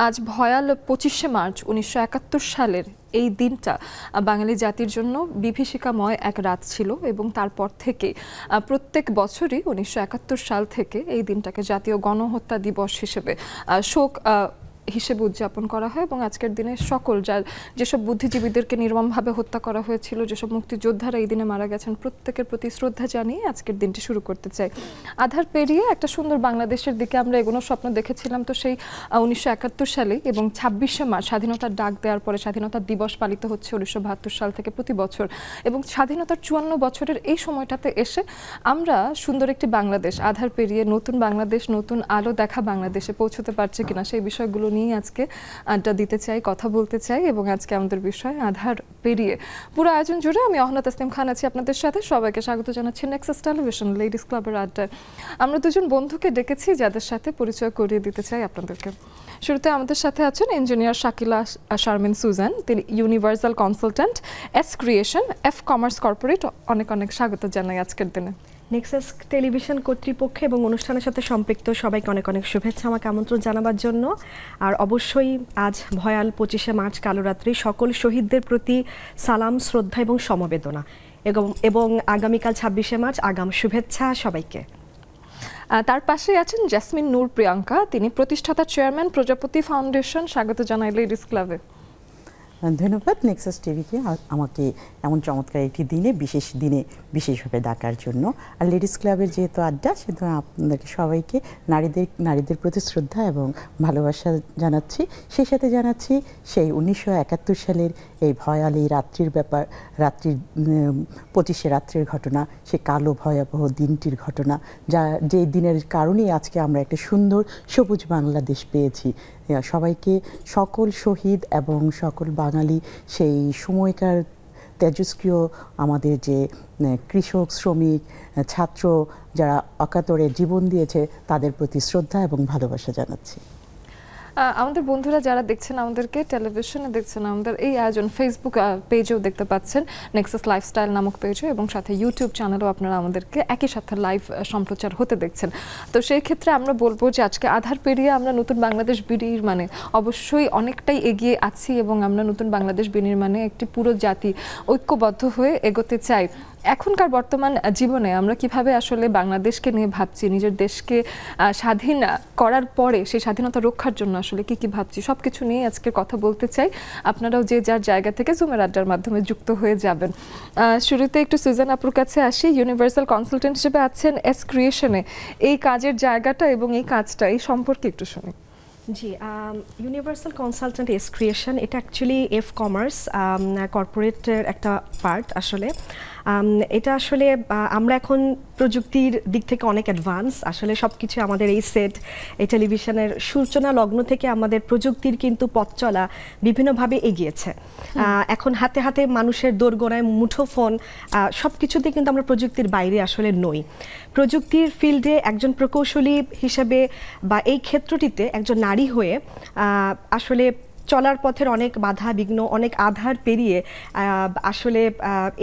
আজ ভয়াল 25শে মার্চ 1971 সালের এই দিনটা বাঙালি জাতির জন্য বিভীষিকাময় এক রাত ছিল এবং তারপর থেকে প্রত্যেক বছরই 1971 সাল থেকে এই দিনটাকে জাতীয় গণহত্যা দিবস হিসেবে শোক হিসেবে উদযাপন করা হয় এবং আজকের দিনে সকল যেসব বুদ্ধিজীবীদেরকে নির্মমভাবে হত্যা করা হয়েছিল, যেসব মুক্তিযোদ্ধারা এই দিনে মারা গেছেন, প্রত্যেকের প্রতি শ্রদ্ধা জানিয়ে আজকের দিনটি শুরু করতে চাই। আধার পেরিয়ে একটা সুন্দর বাংলাদেশের দিকে আমরা এগোনোর স্বপ্ন দেখেছিলাম তো সেই 1971 সালে এবং 26শে মার্চ স্বাধীনতার ডাক দেওয়ার পরে স্বাধীনতা দিবস পালিত হচ্ছে 1972 সাল থেকে প্রতি বছর এবং স্বাধীনতার 54 বছরের এই সময়টাতে এসে আমরা সুন্দর একটি বাংলাদেশ আধার পেরিয়ে নতুন বাংলাদেশ, নতুন আলো দেখা বাংলাদেশে পৌঁছতে পারছে কিনা সেই বিষয়গুলো নিয়ে আজকে আড্ডা দিতে চাই, কথা বলতে চাই এবং আজকে আমাদের বিষয় আধার পেরিয়ে। পুরো আয়োজন জুড়ে আমি অহনা তাসনিম খান আছি আপনাদের সাথে। সবাইকে স্বাগত জানাচ্ছি নেক্সাস টেলিভিশন লেডিস ক্লাবের আড্ডায়। আমরা দুজন বন্ধুকে ডেকেছি যাদের সাথে পরিচয় করিয়ে দিতে চাই আপনাদেরকে। শুরুতে আমাদের সাথে আছেন ইঞ্জিনিয়ার শাকিলা শারমিন সুজান, তিনি universal consultant, S creation, F commerce corporate. অনেক অনেক স্বাগত জানাই আজকের দিনে। নেক্সাস টেলিভিশন কর্তৃপক্ষ এবং অনুষ্ঠানের সাথে সম্পৃক্ত সবাইকে অনেক অনেক শুভেচ্ছা আমাকে আমন্ত্রণ জানাবার জন্য। আর অবশ্যই আজ ভয়াল 25শে মার্চ কালরাত্রি সকল শহীদদের প্রতি সালাম, শ্রদ্ধা এবং সমবেদনা এবং আগামীকাল 26শে মার্চ আগাম শুভেচ্ছা সবাইকে। তার পাশে আছেন জেসমিন নূর প্রিয়াঙ্কা, তিনি প্রতিষ্ঠাতা চেয়ারম্যান, প্রজাপতি ফাউন্ডেশন। স্বাগত জানাই লেডিস ক্লাবে। ধন্যবাদ নেক্সাস টিভিকে আমাকে এমন চমৎকার একটি দিনে বিশেষভাবে ডাকার জন্য। আর লেডিস ক্লাবের যেহেতু আড্ডা, সেহেতু আপনাদেরকে সবাইকে নারীদের প্রতি শ্রদ্ধা এবং ভালোবাসা জানাচ্ছি। সেই সাথে জানাচ্ছি সেই 1971 সালের এই ভয়াল এই রাত্রির 25শে রাত্রির ঘটনা, সে কালো ভয়াবহ দিনটির ঘটনা, যে দিনের কারণেই আজকে আমরা একটা সুন্দর সবুজ বাংলাদেশ পেয়েছি। সবাইকে, সকল শহীদ এবং সকল বাঙালি সেই সময়কার তেজস্ক্রিয় আমাদের যে কৃষক, শ্রমিক, ছাত্র যারা অকাতরে জীবন দিয়েছে তাদের প্রতি শ্রদ্ধা এবং ভালোবাসা জানাচ্ছি। আমাদের বন্ধুরা যারা দেখছেন আমাদেরকে টেলিভিশনে দেখছেন, আমাদের এই আয়োজন ফেসবুক পেজেও দেখতে পাচ্ছেন, নেক্সাস লাইফস্টাইল নামক পেজে, এবং সাথে ইউটিউব চ্যানেলেও আপনারা আমাদেরকে একই সাথে লাইভ সম্প্রচার হতে দেখছেন। তো সেই ক্ষেত্রে আমরা বলবো যে আজকে আধার পেরিয়ে আমরা নতুন বাংলাদেশ বিনির্মাণে অবশ্যই অনেকটাই এগিয়ে আছি এবং আমরা নতুন বাংলাদেশ বিনির্মাণে একটি পুরো জাতি ঐক্যবদ্ধ হয়ে এগোতে চাই। এখনকার বর্তমান জীবনে আমরা কিভাবে আসলে বাংলাদেশকে নিয়ে ভাবছি, নিজের দেশকে স্বাধীন করার পরে সেই স্বাধীনতা রক্ষার জন্য আসলে কি ভাবছি, সব কিছু নিয়ে আজকে কথা বলতে চাই। আপনারাও যে যার জায়গা থেকে জুমের আড্ডার মাধ্যমে যুক্ত হয়ে যাবেন। শুরুতে একটু সুজান আপুর কাছে আসি। ইউনিভার্সাল কনসালটেন্ট হিসেবে আছেন এস ক্রিয়েশনে, এই কাজের জায়গাটা এবং এই কাজটা এই সম্পর্কে একটু শুনি। জি, ইউনিভার্সাল কনসালটেন্ট এস ক্রিয়েশন, এটা অ্যাকচুয়ালি এফ কমার্স কর্পোরেটের একটা পার্ট। আসলে এটা আসলে আমরা এখন প্রযুক্তির দিক থেকে অনেক অ্যাডভান্স। আসলে সব কিছু আমাদের এই সেট, এই টেলিভিশনের সূচনা লগ্ন থেকে আমাদের প্রযুক্তির কিন্তু পথ চলা বিভিন্নভাবে এগিয়েছে। এখন হাতে হাতে মানুষের দোরগোড়ায় মুঠোফোন, সব কিছুতে কিন্তু আমরা প্রযুক্তির বাইরে আসলে নই। প্রযুক্তির ফিল্ডে একজন প্রকৌশলী হিসেবে বা এই ক্ষেত্রটিতে একজন নারী হয়ে আসলে চলার পথের অনেক বাধা বিঘ্ন, অনেক আধার পেরিয়ে আসলে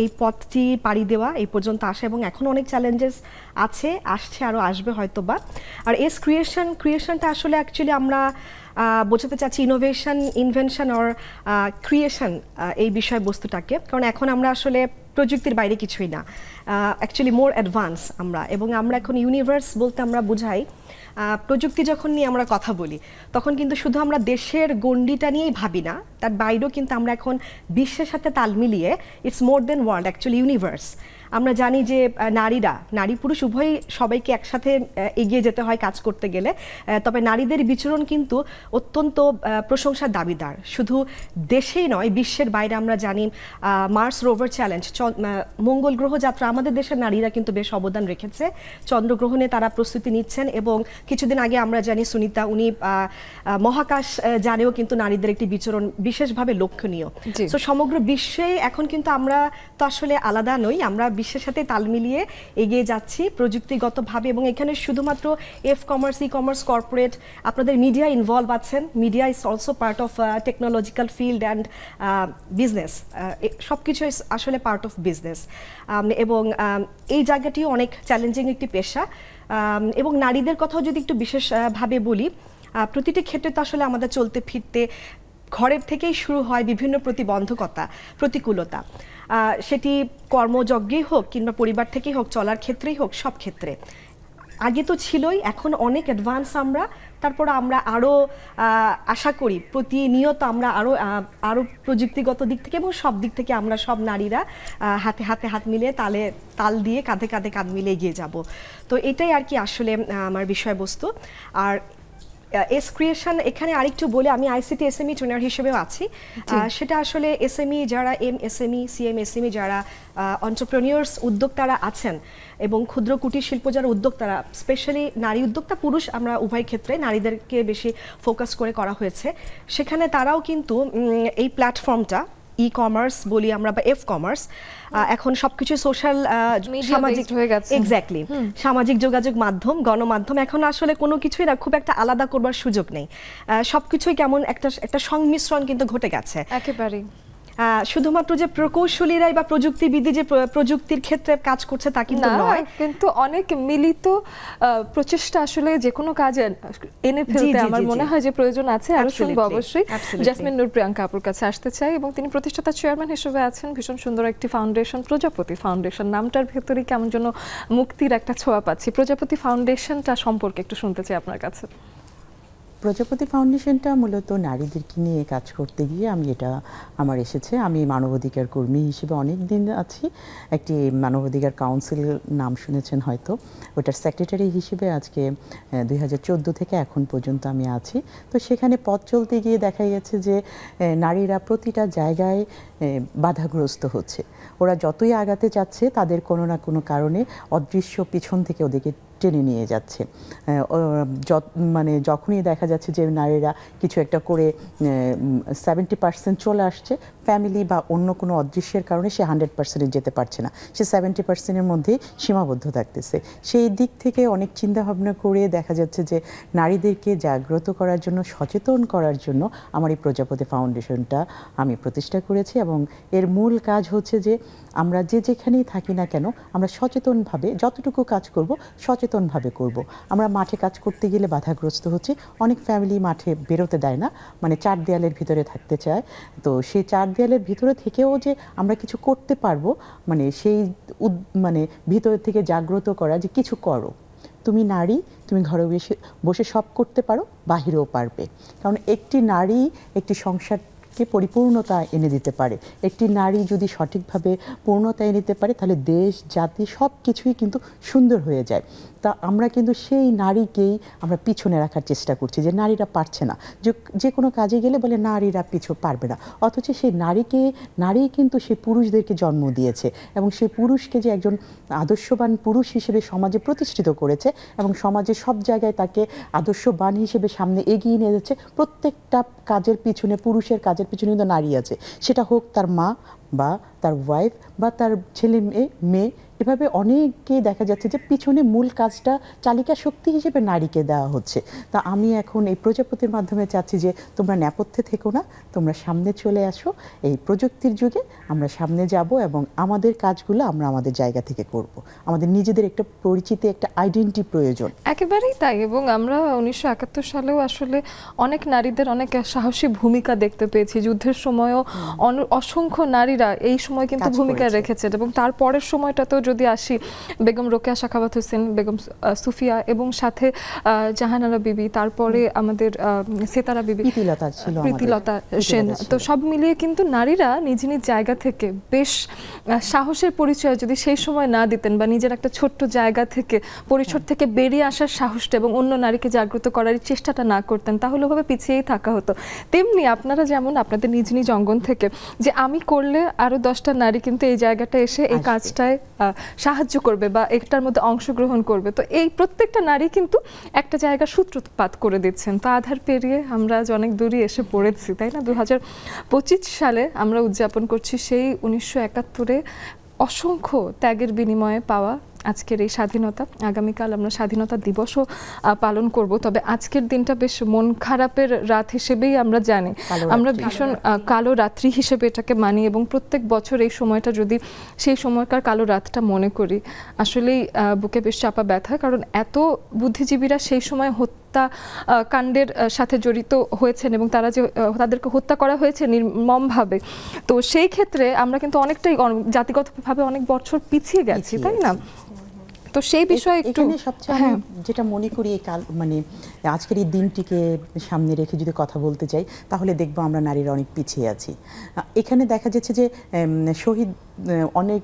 এই পথটি পাড়ি দেওয়া এই পর্যন্ত আসা, এবং এখন অনেক চ্যালেঞ্জেস আসছে আরও আসবে হয়তো বা। আর এস ক্রিয়েশনটা আসলে অ্যাকচুয়ালি আমরা বোঝাতে চাচ্ছি ইনোভেশন, ইনভেনশন অর ক্রিয়েশন এই বিষয়বস্তুটাকে। কারণ এখন আমরা আসলে প্রযুক্তির বাইরে কিছুই না, অ্যাকচুয়ালি মোর অ্যাডভান্স আমরা। এবং আমরা এখন ইউনিভার্স বলতে আমরা বোঝাই প্রযুক্তি যখন নিয়ে আমরা কথা বলি তখন কিন্তু শুধু আমরা দেশের গণ্ডিটা নিয়েই ভাবি না, তার বাইরেও কিন্তু আমরা এখন বিশ্বের সাথে তাল মিলিয়ে it's more than world, actually universe. আমরা জানি যে নারী পুরুষ উভয়ই সবাইকে একসাথে এগিয়ে যেতে হয় কাজ করতে গেলে। তবে নারীদের বিচরণ কিন্তু অত্যন্ত প্রশংসার দাবিদার, শুধু দেশেই নয় বিশ্বের বাইরে। আমরা জানি মার্স রোভার চ্যালেঞ্জ, মঙ্গল গ্রহ যাত্রা আমাদের দেশের নারীরা কিন্তু বেশ অবদান রেখেছে। চন্দ্রগ্রহণে তারা প্রস্তুতি নিচ্ছেন এবং কিছুদিন আগে আমরা জানি সুনিতা, উনি মহাকাশ যানেও কিন্তু নারীদের একটি বিচরণ বিশেষভাবে লক্ষণীয়। তো সমগ্র বিশ্বে এখন কিন্তু আমরা তো আসলে আলাদা নই, আমরা বিশ্বের সাথে তাল মিলিয়ে এগিয়ে যাচ্ছি প্রযুক্তিগতভাবে। এবং এখানে শুধুমাত্র F commerce, e commerce corporate, আপনাদের মিডিয়া ইনভলভ আছেন। Media is also part of technological field and business, সব কিছু আসলে পার্ট অফ বিজনেস। এবং এই জায়গাটিও অনেক চ্যালেঞ্জিং একটি পেশা। এবং নারীদের কথাও যদি একটু বিশেষভাবে বলি, প্রতিটি ক্ষেত্রে তো আসলে আমাদের চলতে ফিরতে ঘরের থেকেই শুরু হয় বিভিন্ন প্রতিবন্ধকতা, প্রতিকূলতা, সেটি কর্মযজ্ঞেই হোক কিংবা পরিবার থেকেই হোক, চলার ক্ষেত্রেই হোক, সব ক্ষেত্রে। আগে তো ছিলই, এখন অনেক অ্যাডভান্স আমরা, তারপর আমরা আরও আশা করি প্রতিনিয়ত আমরা আরও প্রযুক্তিগত দিক থেকে এবং সব দিক থেকে আমরা সব নারীরা হাতে হাতে হাত মিলিয়ে তাল দিয়ে কাঁধে কাঁধে কাঁধ মিলিয়ে এগিয়ে যাব। তো এটাই আর কি আসলে আমার বিষয়বস্তু। আর এস ক্রিয়েশন এখানে আরেকটু বলে, আমি আইসিটি এসএমই ট্রেনার হিসেবেও আছি। সেটা আসলে এসএমই যারা এমএসএমই সিএমএসএমই যারা এন্টারপ্রেনিউরস উদ্যোক্তারা আছেন এবং ক্ষুদ্র কুটির শিল্প যারা উদ্যোক্তারা, স্পেশালি নারী উদ্যোক্তা পুরুষ আমরা উভয় ক্ষেত্রে নারীদেরকে বেশি ফোকাস করে করা হয়েছে, সেখানে তারাও কিন্তু এই প্ল্যাটফর্মটা ই কমার্স বলি আমরা বা এফ কমার্স, এখন সবকিছু সোশ্যাল সামাজিক হয়ে গেছে। এক্স্যাক্টলি, সামাজিক যোগাযোগ মাধ্যম, গণমাধ্যম, এখন আসলে কোনো কিছুই না খুব একটা আলাদা করবার সুযোগ নেই, সবকিছুই কেমন একটা সংমিশ্রণ কিন্তু ঘটে গেছে একেবারেই। শুধুমাত্র যে প্রকৌশলীরাই বা প্রযুক্তিবিদ যে প্রযুক্তির ক্ষেত্রে কাজ করছে তা কিন্তু নয়, কিন্তু অনেক মিলিত প্রচেষ্টা আসলে যে কোনো কাজে এনে ফেলতে আমার মনে হয় যে প্রয়োজন আছে। আরো শুনবো অবশ্যই। জাসমিন নূর প্রিয়াঙ্কা আপুর কাছে আসতে চাই, এবং তিনি প্রতিষ্ঠাতা চেয়ারম্যান হিসেবে আছেন ভীষণ সুন্দর একটি ফাউন্ডেশন, প্রজাপতি ফাউন্ডেশন। নামটার ভেতরে কেমন যেন মুক্তির একটা ছোঁয়া পাচ্ছি। প্রজাপতি ফাউন্ডেশনটা সম্পর্কে একটু শুনতে চাই আপনার কাছে। প্রজাপতি ফাউন্ডেশনটা মূলত নারীদেরকে নিয়ে কাজ করতে গিয়ে আমার এসেছে। আমি মানবাধিকার কর্মী হিসেবে অনেক দিন আছি। একটি মানবাধিকার কাউন্সিল নাম শুনেছেন হয়তো, ওটার সেক্রেটারি হিসেবে আজকে 2014 থেকে এখন পর্যন্ত আমি আছি। তো সেখানে পথ চলতে গিয়ে দেখা গেছে যে নারীরা প্রতিটা জায়গায় বাধাগ্রস্ত হচ্ছে। ওরা যতই আগাতে চাচ্ছে তাদের কোনো না কোনো কারণে অদৃশ্য পিছন থেকে ওদেরকে টেনে নিয়ে যাচ্ছে। মানে যখনই দেখা যাচ্ছে যে নারীরা কিছু একটা করে 70% চলে আসছে, ফ্যামিলি বা অন্য কোনো অদৃশ্যের কারণে সে 100% যেতে পারছে না, সে 70%-এর মধ্যেই সীমাবদ্ধ থাকতেছে। সেই দিক থেকে অনেক চিন্তাভাবনা করে দেখা যাচ্ছে যে নারীদেরকে জাগ্রত করার জন্য, সচেতন করার জন্য আমার এই প্রজাপতি ফাউন্ডেশনটা আমি প্রতিষ্ঠা করেছি। এবং এর মূল কাজ হচ্ছে যে আমরা যেখানেই থাকি না কেন আমরা সচেতনভাবে যতটুকু কাজ করব সচেতনভাবে করব। আমরা মাঠে কাজ করতে গেলে বাধাগ্রস্ত হচ্ছে, অনেক ফ্যামিলি মাঠে বেরোতে দেয় না, মানে 4 দেয়ালের ভিতরে থাকতে চায়। তো সেই 4 দেয়ালের ভিতরে থেকেও যে আমরা কিছু করতে পারবো, মানে সেই ভিতর থেকে জাগ্রত করা যে কিছু করো, তুমি নারী, তুমি ঘরে বসে সব করতে পারো, বাহিরেও পারবে। কারণ একটি নারী একটি সংসারকে পরিপূর্ণতা এনে দিতে পারে। একটি নারী যদি সঠিকভাবে পূর্ণতা এনে দিতে পারে তাহলে দেশ, জাতি সব কিছুই কিন্তু সুন্দর হয়ে যায়। তা আমরা কিন্তু সেই নারীকেই আমরা পিছনে রাখার চেষ্টা করছি, যে নারীরা পারছে না, যে কোনো কাজে গেলে বলে নারীরা পিছু পারবে না। অথচ সেই নারী কিন্তু সেই পুরুষদেরকে জন্ম দিয়েছে এবং সেই পুরুষকে যে একজন আদর্শবান পুরুষ হিসেবে সমাজে প্রতিষ্ঠিত করেছে এবং সমাজের সব জায়গায় তাকে আদর্শবান হিসেবে সামনে এগিয়ে নিয়ে যাচ্ছে। প্রত্যেকটা কাজের পিছনে, পুরুষের কাজের পিছনে কিন্তু নারী আছে, সেটা হোক তার মা বা তার ওয়াইফ বা তার ছেলে মেয়ে, এভাবে অনেককে দেখা যাচ্ছে যে পিছনে মূল কাজটা চালিকা শক্তি হিসেবে নারীকে দেওয়া হচ্ছে। তা আমি এখন এই প্রজাপতির মাধ্যমে চাচ্ছি যে তোমরা নেপথ্যে থেকো না, তোমরা সামনে চলে আসো। এই প্রযুক্তির যুগে আমরা সামনে যাব এবং আমাদের কাজগুলো আমরা আমাদের জায়গা থেকে করব। আমাদের নিজেদের একটা পরিচিতি, একটা আইডেন্টিটি প্রয়োজন। একেবারেই তাই। এবং আমরা 1971 সালেও আসলে অনেক নারীদের অনেক সাহসী ভূমিকা দেখতে পেয়েছি। যুদ্ধের সময়ও অসংখ্য নারীরা এই সময় কিন্তু ভূমিকা রেখেছেন। এবং তারপরের সময়টাতেও যদি আসি, বেগম রোকেয়া সাখাওয়াত হোসেন, বেগম সুফিয়া এবং সাথে জাহানারা বিবি, তারপরে আমাদের সেতারা বিবি, প্রীতিলতা সেন, তো সব মিলিয়ে কিন্তু নারীরা নিজ নিজ জায়গা থেকে বেশ সাহসের পরিচয় যদি সেই সময় না দিতেন বা নিজের একটা ছোট্ট জায়গা থেকে, পরিসর থেকে বেরিয়ে আসার সাহসটা এবং অন্য নারীকে জাগ্রত করার চেষ্টাটা না করতেন, তাহলে ওভাবে পিছিয়েই থাকা হতো। তেমনি আপনারা যেমন আপনাদের নিজ নিজ অঙ্গন থেকে যে আমি করলে আরো 10টা নারী কিন্তু এই জায়গাটা এসে এই কাজটায় সাহায্য করবে বা একটার মধ্যে অংশগ্রহণ করবে, তো এই প্রত্যেকটা নারী কিন্তু একটা জায়গা সূত্রপাত করে দিচ্ছেন। তো আধার পেরিয়ে আমরা আজ অনেক দূরই এসে পড়েছি, তাই না? 2025 সালে আমরা উদযাপন করছি সেই 1971-এ অসংখ্য ত্যাগের বিনিময়ে পাওয়া আজকের এই স্বাধীনতা। আগামীকাল আমরা স্বাধীনতা দিবসও পালন করব। তবে আজকের দিনটা বেশ মন খারাপের রাত হিসেবেই আমরা জানি, আমরা ভীষণ কালো রাত্রি হিসেবে এটাকে মানি এবং প্রত্যেক বছর এই সময়টা যদি সেই সময়কার কালো রাতটা মনে করি, আসলেই বুকে বেশ চাপা ব্যথা। কারণ এত বুদ্ধিজীবীরা সেই সময় হত্যাকাণ্ডের সাথে জড়িত হয়েছেন এবং তারা যে তাদেরকে হত্যা করা হয়েছে নির্মমভাবে, তো সেই ক্ষেত্রে আমরা কিন্তু অনেকটাই জাতিগতভাবে অনেক বছর পিছিয়ে গেছি, তাই না? তো সেই বিষয়ে একটু সবচেয়ে যেটা মনে করি মানে আজকের এই দিনটিকে সামনে রেখে যদি কথা বলতে চাই, তাহলে দেখবো আমরা নারীরা অনেক পিছিয়ে আছি। এখানে দেখা যাচ্ছে যে শহীদ অনেক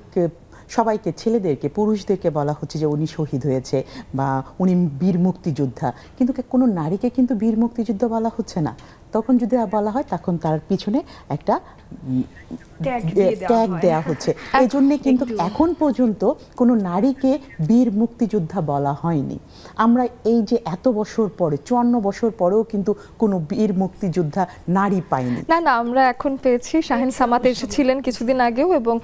সবাইকে, ছেলেদেরকে, পুরুষদেরকে বলা হচ্ছে যে উনি শহীদ হয়েছে বা উনি বীর মুক্তিযোদ্ধা, কিন্তু কোনো নারীকে কিন্তু বীর মুক্তিযোদ্ধা বলা হচ্ছে না। তখন যদি বলা হয় তখন তার পিছনে একটা ট্যাগ দেওয়া হচ্ছে। এই জন্যে কিন্তু এখন পর্যন্ত কোনো নারীকে বীর মুক্তিযোদ্ধা বলা হয়নি। আমরা এই যে এত বছর পরে, 54 বছর পরেও কিন্তু কোনো বীর মুক্তিযোদ্ধা নারী পাইনি। না, আমরা এখন পেয়েছি। শাহিন সামাত এসেছিলেন কিছুদিন আগেও, এবং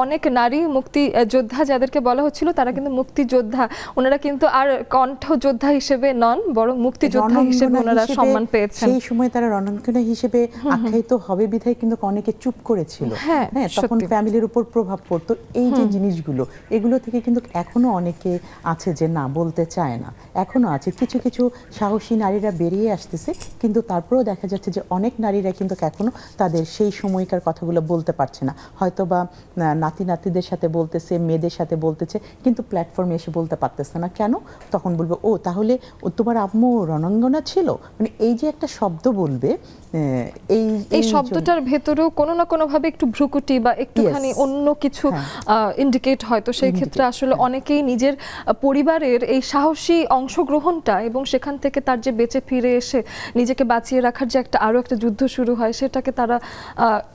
অনেক নারী মুক্তিযোদ্ধা যাদেরকে বলা হচ্ছিল তারা কিন্তু মুক্তিযোদ্ধা, ওনারা কিন্তু আর কণ্ঠযোদ্ধা হিসেবে নন, বরং মুক্তিযোদ্ধা হিসেবে ওনারা সম্মান পেয়েছেন। সেই সময় তারা রণাঙ্গনা হিসেবে আখ্যায়িত হবে বিধায় কিন্তু অনেকে চুপ করেছিল। হ্যাঁ, তখন ফ্যামিলির উপর প্রভাব পড়তো। এই যে জিনিসগুলো, এগুলো থেকে কিন্তু এখনো অনেকে আছে যে না, বলতে চায় না। এখনো আছে কিছু কিছু সাহসী নারীরা বেরিয়ে আসতেছে, কিন্তু তারপরেও দেখা যাচ্ছে যে অনেক নারীরা কিন্তু এখনো তাদের সেই সময়কার কথাগুলো বলতে পারছে না। হয়তো বা নাতিদের সাথে বলতেছে, মেয়েদের সাথে বলতেছে, কিন্তু প্ল্যাটফর্মে এসে বলতে পারতেছে না। কেন? তখন বলবে ও তাহলে তোমার আম্মু রণাঙ্গনা ছিল। মানে এই যে একটা শব্দ বলবে, এই শব্দটার ভেতরেও কোনো না কোনো ভাবে একটু ভ্রুকুটি বা একটুখানি অন্য কিছু ইন্ডিকেট হয়। তো সেই ক্ষেত্রে আসলে অনেকেই নিজের পরিবারের এই সাহসী অংশগ্রহণটা এবং সেখান থেকে তার যে বেঁচে ফিরে এসে নিজেকে বাঁচিয়ে রাখার যে আরো একটা যুদ্ধ শুরু হয়, সেটাকে তারা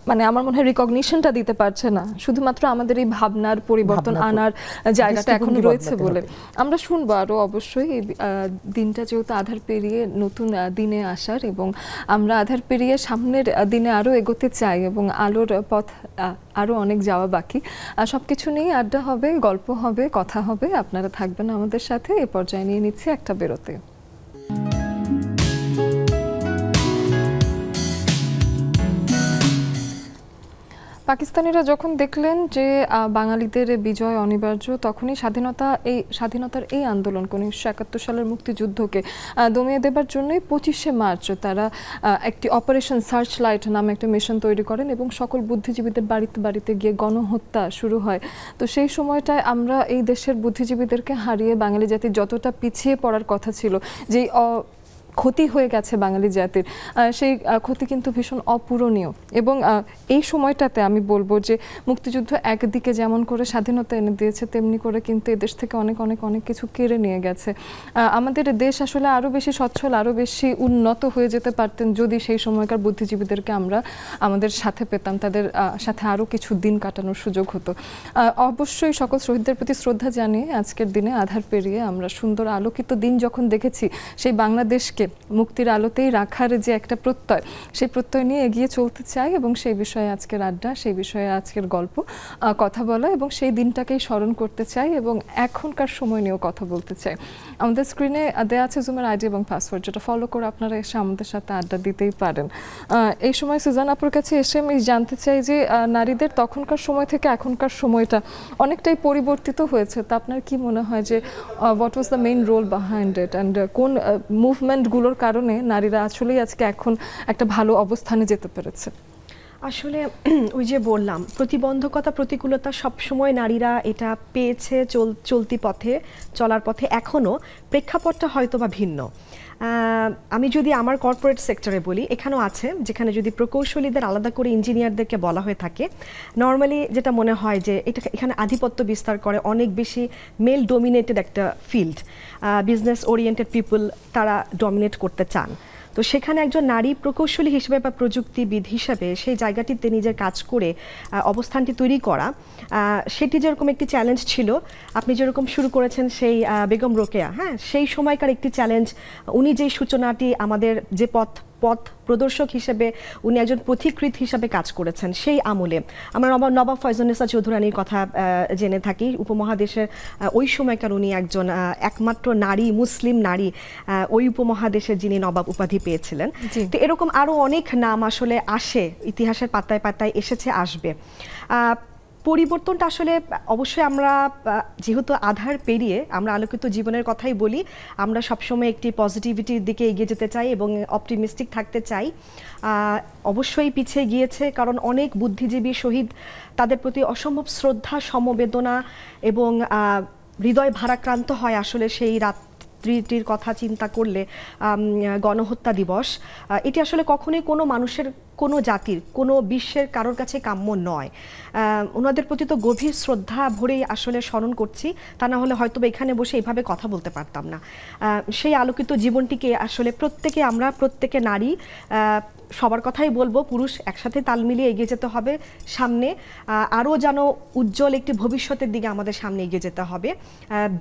মানে আমার মনে হয় রিকগনিশনটা দিতে পারছে না। শুধুমাত্র আমাদের এই ভাবনার পরিবর্তন আনার জায়গাটা এখন রয়েছে বলে আমরা শুনবো আরো। অবশ্যই এই দিনটা যেহেতু আধার পেরিয়ে নতুন দিনে আসার, এবং আমরা আধার পেরিয়ে সামনের দিনে আরো এগোতে চাই এবং আলোর পথ আরো অনেক যাওয়া বাকি। সবকিছু নিয়ে আড্ডা হবে, গল্প হবে, কথা হবে। আপনারা থাকবেন আমাদের সাথে। এ পর্যায়ে নিয়ে নিচ্ছে একটা বিরতি। পাকিস্তানিরা যখন দেখলেন যে বাঙালিদের বিজয় অনিবার্য, তখনই স্বাধীনতার এই আন্দোলনকে, 1971 সালের মুক্তিযুদ্ধকে দমিয়ে দেবার জন্যই 25শে মার্চ তারা একটি অপারেশন সার্চ লাইট নামে একটা মিশন তৈরি করেন এবং সকল বুদ্ধিজীবীদের বাড়িতে বাড়িতে গিয়ে গণহত্যা শুরু হয়। তো সেই সময়টায় আমরা এই দেশের বুদ্ধিজীবীদেরকে হারিয়ে বাঙালি জাতি যতটা পিছিয়ে পড়ার কথা ছিল, যেই ক্ষতি হয়ে গেছে বাঙালি জাতির, সেই ক্ষতি কিন্তু ভীষণ অপূরণীয়। এবং এই সময়টাতে আমি বলবো যে মুক্তিযুদ্ধ একদিকে যেমন করে স্বাধীনতা এনে দিয়েছে, তেমনি করে কিন্তু এদেশ থেকে অনেক অনেক অনেক কিছু কেড়ে নিয়ে গেছে। আমাদের দেশ আসলে আরও বেশি সচ্ছল, আরও বেশি উন্নত হয়ে যেতে পারতেন যদি সেই সময়কার বুদ্ধিজীবীদেরকে আমরা আমাদের সাথে পেতাম, তাদের সাথে আরও কিছু দিন কাটানোর সুযোগ হতো। অবশ্যই সকল শহীদদের প্রতি শ্রদ্ধা জানিয়ে আজকের দিনে আধার পেরিয়ে আমরা সুন্দর আলোকিত দিন যখন দেখেছি, সেই বাংলাদেশকে মুক্তির আলোতেই রাখার যে একটা প্রত্যয়, সেই প্রত্যয় নিয়ে এগিয়ে চলতে চাই এবং সেই বিষয়ে আজকের আড্ডা, সেই বিষয়ে আজকের গল্প, কথা বলা এবং সেই দিনটাকেই স্মরণ করতে চাই এবং এখনকার সময় নিয়েও কথা বলতে চাই। আমাদের স্ক্রিনে দেওয়া আছে জুমের আইডি এবং পাসওয়ার্ড, যেটা ফলো করে আপনারা এসে আমাদের সাথে আড্ডা দিতেই পারেন। এই সময় সুজান আপুর কাছে এসে আমি জানতে চাই যে নারীদের তখনকার সময় থেকে এখনকার সময়টা অনেকটাই পরিবর্তিত হয়েছে। তা আপনার কি মনে হয় যে what was the main role behind it, and কোন মুভমেন্টগুলোর কারণে নারীরা আসলেই আজকে এখন একটা ভালো অবস্থানে যেতে পেরেছে? আসলে ওই যে বললাম, প্রতিবন্ধকতা, প্রতিকূলতা সবসময় নারীরা এটা পেয়েছে চলতি পথে, চলার পথে। এখনও প্রেক্ষাপটটা হয়তো বা ভিন্ন। আমি যদি আমার কর্পোরেট সেক্টরে বলি, এখানেও আছে, যেখানে যদি প্রকৌশলীদের আলাদা করে ইঞ্জিনিয়ারদেরকে বলা হয়ে থাকে, নর্মালি যেটা মনে হয় যে এখানে আধিপত্য বিস্তার করে অনেক বেশি মেল ডোমিনেটেড একটা ফিল্ড, বিজনেস ওরিয়েন্টেড পিপল তারা ডমিনেট করতে চান। তো সেখানে একজন নারী প্রকৌশলী হিসেবে বা প্রযুক্তিবিদ হিসেবে সেই জায়গাটিতে নিজের কাজ করে অবস্থানটি তৈরি করা, সেটি যেরকম একটি চ্যালেঞ্জ ছিল। আপনি যেরকম শুরু করেছেন সেই বেগম রোকেয়া, হ্যাঁ, সেই সময়কার একটি চ্যালেঞ্জ। উনি যেই সূচনাটি, আমাদের যে পথ প্রদর্শক হিসেবে উনি একজন পথিকৃৎ হিসাবে কাজ করেছেন সেই আমলে। আমরা নবাব ফয়জুন্নেসা চৌধুরানীর কথা জেনে থাকি। উপমহাদেশের ওই সময়কার উনি একজন একমাত্র নারী, মুসলিম নারী ওই উপমহাদেশের যিনি নবাব উপাধি পেয়েছিলেন। তো এরকম আরও অনেক নাম আসলে আসে, ইতিহাসের পাতায় পাতায় এসেছে, আসবে। পরিবর্তনটা আসলে অবশ্যই আমরা যেহেতু আধার পেরিয়ে আমরা আলোকিত জীবনের কথাই বলি, আমরা সবসময় একটি পজিটিভিটির দিকে এগিয়ে যেতে চাই এবং অপটিমিস্টিক থাকতে চাই। অবশ্যই পিছিয়ে গিয়েছে, কারণ অনেক বুদ্ধিজীবী শহীদ, তাদের প্রতি অসম্ভব শ্রদ্ধা, সমবেদনা এবং হৃদয় ভারাক্রান্ত হয় আসলে সেই রাত্রিটির কথা চিন্তা করলে। গণহত্যা দিবস এটি আসলে কখনোই কোনো মানুষের, কোনো জাতির, কোনো বিশ্বের কারোর কাছে কাম্য নয়। ওনাদের প্রতি তো গভীর শ্রদ্ধা ভরেই আসলে স্মরণ করছি, তা না হলে হয়তো এখানে বসে এইভাবে কথা বলতে পারতাম না। সেই আলোকিত জীবনটিকে আসলে প্রত্যেকে নারী, সবার কথাই বলবো, পুরুষ একসাথে তাল মিলিয়ে এগিয়ে যেতে হবে সামনে। আরও যেন উজ্জ্বল একটি ভবিষ্যতের দিকে আমাদের সামনে এগিয়ে যেতে হবে।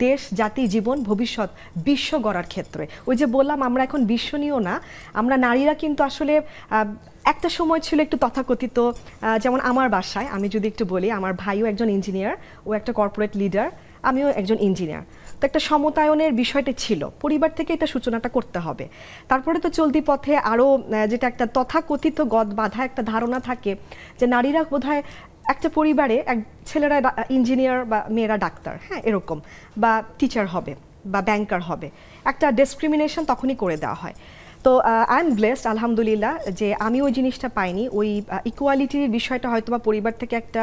দেশ, জাতি, জীবন, ভবিষ্যৎ, বিশ্ব গড়ার ক্ষেত্রে ওই যে বললাম আমরা এখন বিশ্বনীয় না, আমরা নারীরা কিন্তু আসলে একটা সময় ছিল একটু তথাকথিত, যেমন আমার বাসায় আমি যদি একটু বলি, আমার ভাইও একজন ইঞ্জিনিয়ার, ও একটা কর্পোরেট লিডার, আমিও একজন ইঞ্জিনিয়ার। তো একটা সমতায়নের বিষয়টা ছিল, পরিবার থেকে এটা সূচনাটা করতে হবে। তারপরে তো চলতি পথে আরও যেটা একটা তথাকথিত গদ বাঁধা একটা ধারণা থাকে যে নারীরা বোধহয় একটা পরিবারে, ছেলেরা ইঞ্জিনিয়ার বা মেয়েরা ডাক্তার, হ্যাঁ এরকম, বা টিচার হবে বা ব্যাংকার হবে, একটা ডিসক্রিমিনেশন তখনই করে দেওয়া হয়। তো আই এম ব্লেসড আলহামদুলিল্লাহ যে আমি ওই জিনিসটা পাইনি, ওই ইকুয়ালিটির বিষয়টা হয়তোবা পরিবার থেকে একটা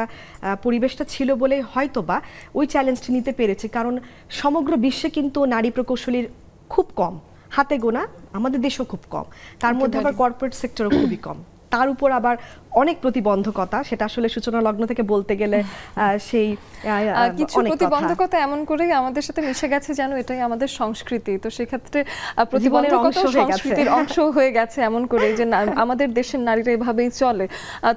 পরিবেশটা ছিল বলে হয়তোবা ওই চ্যালেঞ্জটা নিতে পেরেছি। কারণ সমগ্র বিশ্বে কিন্তু নারী প্রকৌশলীর খুব কম, হাতে গোনা, আমাদের দেশেও খুব কম, তার মধ্যে আবার কর্পোরেট সেক্টরও খুবই কম, তার উপর আবার অনেক প্রতিবন্ধকতা, সেটা আসলে সূচনা লগ্ন থেকে বলতে গেলে সেই কিছু প্রতিবন্ধকতা এমন করে আমাদের সাথে মিশে গেছে যেন এটাই আমাদের সংস্কৃতি। তো সেক্ষেত্রে প্রতিবন্ধকতা সংস্কৃতির অংশ হয়ে গেছে এমন করে যে আমাদের দেশের নারীরা এভাবেই চলে।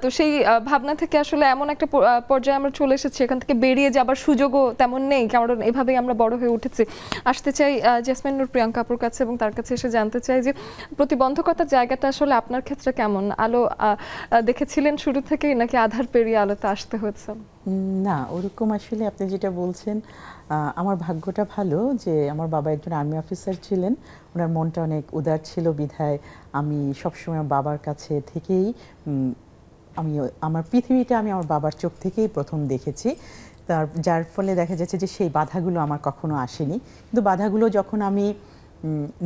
তো সেই ভাবনা থেকে আসলে এমন একটা পর্যায়ে আমরা চলে এসেছি, এখান থেকে বেরিয়ে যাবার সুযোগও তেমন নেই, কারণ এভাবেই আমরা বড় হয়ে উঠেছি। আসতে চাই জেসমিন নূর প্রিয়াঙ্কা আপুর কাছে এবং তার কাছে এসে জানতে চাই যে প্রতিবন্ধকতার জায়গাটা আসলে আপনার ক্ষেত্রে কেমন? আলো দেখেছিলেন শুরু থেকেই নাকি আধার পেরিয়ে আলোতে আসতে হয়েছে? না, ওরকম আসলে আপনি যেটা বলছেন, আমার ভাগ্যটা ভালো যে আমার বাবা একজন আর্মি অফিসার ছিলেন, ওনার মনটা অনেক উদার ছিল বিধায় আমি সবসময় বাবার কাছে থেকেই আমার পৃথিবীটা আমি আমার বাবার চোখ থেকেই প্রথম দেখেছি। যার ফলে দেখা যাচ্ছে যে সেই বাধাগুলো আমার কখনো আসেনি, কিন্তু বাধাগুলো যখন আমি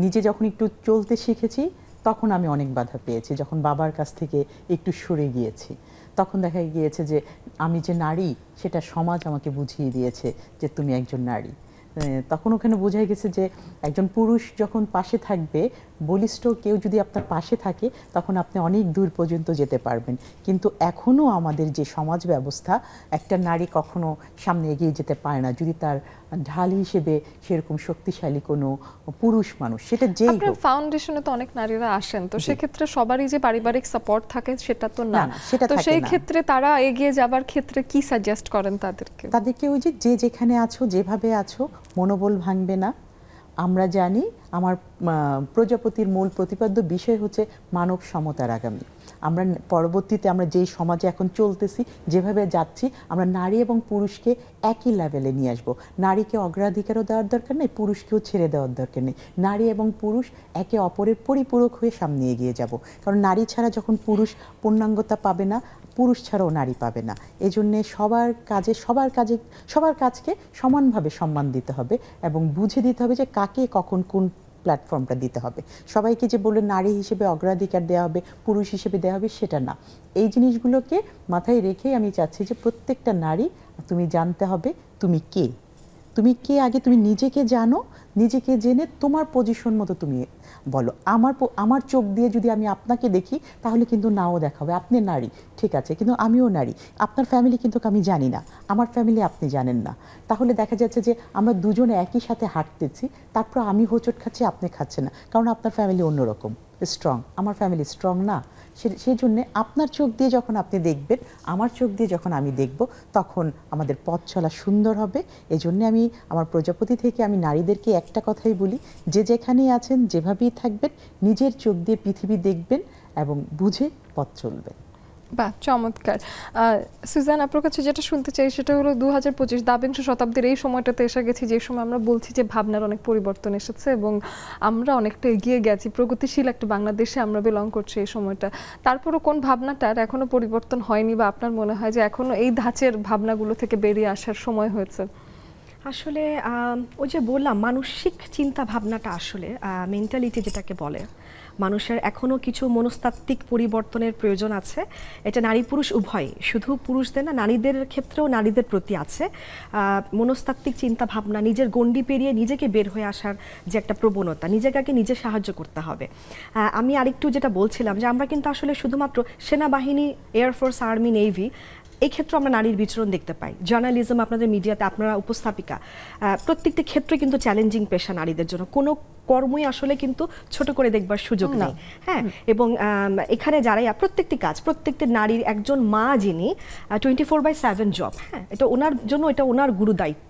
নিজে যখন একটু চলতে শিখেছি তখন আমি অনেক বাধা পেয়েছি। যখন বাবার কাছ থেকে একটু সরে গিয়েছি তখন দেখা গিয়েছে যে আমি যে নারী সেটা সমাজ আমাকে বুঝিয়ে দিয়েছে যে তুমি একজন নারী। তখন ওখানে বোঝা গেছে যে একজন পুরুষ যখন পাশে থাকবে, বলিষ্ঠ কেউ যদি আপনার পাশে থাকে তখন আপনি অনেক দূর পর্যন্ত যেতে পারবেন। কিন্তু এখনও আমাদের যে সমাজ ব্যবস্থা, একটা নারী কখনো সামনে এগিয়ে যেতে পারে না যদি তার ঢাল হিসেবে সেরকম শক্তিশালী কোনো পুরুষ মানুষ, সেটা যেই হোক। ফাউন্ডেশনে তো অনেক নারীরা আসেন, তো সেক্ষেত্রে সবারই যে পারিবারিক সাপোর্ট থাকে সেটা তো না, তো সেই ক্ষেত্রে তারা এগিয়ে যাবার ক্ষেত্রে কি সাজেস্ট করেন তাদেরকে? ওই যে যেখানে আছো, যেভাবে আছো, মনোবল ভাঙবে না। আমরা জানি আমার প্রজাপতির মূল প্রতিপাদ্য বিষয় হচ্ছে মানব সমতার আগামী। আমরা পরবর্তীতে আমরা যেই সমাজে এখন চলতেছি, যেভাবে যাচ্ছি, আমরা নারী এবং পুরুষকে একই লেভেলে নিয়ে আসবো। নারীকে অগ্রাধিকারও দেওয়ার দরকার নেই, পুরুষকেও ছেড়ে দেওয়ার দরকার নেই। নারী এবং পুরুষ একে অপরের পরিপূরক হয়ে সামনে এগিয়ে যাব। কারণ নারী ছাড়া যখন পুরুষ পূর্ণাঙ্গতা পাবে না, পুরুষ ছাড়াও নারী পাবে না। এই জন্যে সবার কাজকে সমানভাবে সম্মান দিতে হবে এবং বুঝে দিতে হবে যে কাকে কখন কোন প্ল্যাটফর্মটা দিতে হবে। সবাইকে যে বলে নারী হিসেবে অগ্রাধিকার দেওয়া হবে, পুরুষ হিসেবে দেওয়া হবে, সেটা না। এই জিনিসগুলোকে মাথায় রেখেই আমি চাচ্ছি যে প্রত্যেকটা নারী, তুমি জানতে হবে তুমি কে আগে তুমি নিজেকে জানো, নিজেকে জেনে তোমার পজিশন মতো তুমি বলো। আমার চোখ দিয়ে যদি আমি আপনাকে দেখি তাহলে কিন্তু নাও দেখাবে, আপনি নারী ঠিক আছে, কিন্তু আমিও নারী, আপনার ফ্যামিলি কিন্তু আমি জানি না, আমার ফ্যামিলি আপনি জানেন না। তাহলে দেখা যাচ্ছে যে আমরা দুজনে একই সাথে হাঁটতেছি, তারপর আমি হোঁচট খাচ্ছি, আপনি খাচ্ছেন না, কারণ আপনার ফ্যামিলি অন্যরকম স্ট্রং, আমার ফ্যামিলি স্ট্রং না। সেই জন্যে আপনার চোখ দিয়ে যখন আপনি দেখবেন, আমার চোখ দিয়ে যখন আমি দেখব, তখন আমাদের পথ চলা সুন্দর হবে। এই জন্যে আমি আমার প্রজাপতি থেকে আমি নারীদেরকে একটা কথাই বলি, যে যেখানেই আছেন, যেভাবেই থাকবেন, নিজের চোখ দিয়ে পৃথিবী দেখবেন এবং বুঝে পথ চলবেন। বাহ, চমৎকার। সুজান, আপনার কাছে যেটা শুনতে চাই সেটা হলো 2025 দ্বাবিংশ শতাব্দীর এই সময়টাতে এসে গেছি যে সময় আমরা বলছি যে ভাবনার অনেক পরিবর্তন এসেছে এবং আমরা অনেকটা এগিয়ে গেছি, প্রগতিশীল একটা বাংলাদেশে আমরা বিলং করছি এই সময়টা। তারপরও কোন ভাবনাটার এখনো পরিবর্তন হয়নি বা আপনার মনে হয় যে এখনো এই ধাঁচের ভাবনাগুলো থেকে বেরিয়ে আসার সময় হয়েছে? আসলে ওই যে বললাম, মানসিক চিন্তা ভাবনাটা আসলে মেন্টালিটি যেটাকে বলে, মানুষের এখনো কিছু মনস্তাত্ত্বিক পরিবর্তনের প্রয়োজন আছে। এটা নারী পুরুষ উভয়, শুধু পুরুষদের না, নারীদের ক্ষেত্রেও নারীদের প্রতি আছে মনস্তাত্ত্বিক চিন্তা ভাবনা, নিজের গণ্ডি পেরিয়ে নিজেকে বের হয়ে আসার যে একটা প্রবণতা, নিজেকে আগে নিজে সাহায্য করতে হবে। আমি আরেকটু যেটা বলছিলাম যে আমরা কিন্তু আসলে শুধুমাত্র সেনাবাহিনী, এয়ারফোর্স, আর্মি, নেভি, এই ক্ষেত্রে আমরা নারীর বিচরণ দেখতে পাই। জার্নালিজম, আপনাদের মিডিয়াতে আপনারা উপস্থাপিকা, প্রত্যেকটি ক্ষেত্রে কিন্তু চ্যালেঞ্জিং পেশা নারীদের জন্য। কোনো কর্মই আসলে কিন্তু ছোট করে দেখবার সুযোগ নেই। হ্যাঁ, এবং এখানে যারাই প্রত্যেকটি কাজ, প্রত্যেকটি নারীর, একজন মা যিনি 24/7 জব, হ্যাঁ, এটা ওনার জন্য, এটা ওনার গুরু দায়িত্ব।